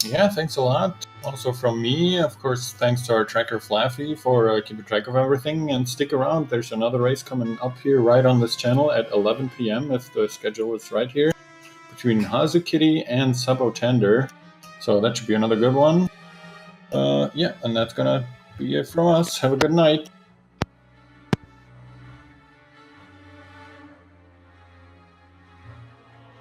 Yeah, thanks a lot. Also from me, of course, thanks to our tracker Flaffy for keeping track of everything, and stick around. There's another race coming up here right on this channel at 11 p.m. if the schedule is right here, between Hazukitty and Subotender. So that should be another good one. Yeah, and that's gonna be it from us. Have a good night.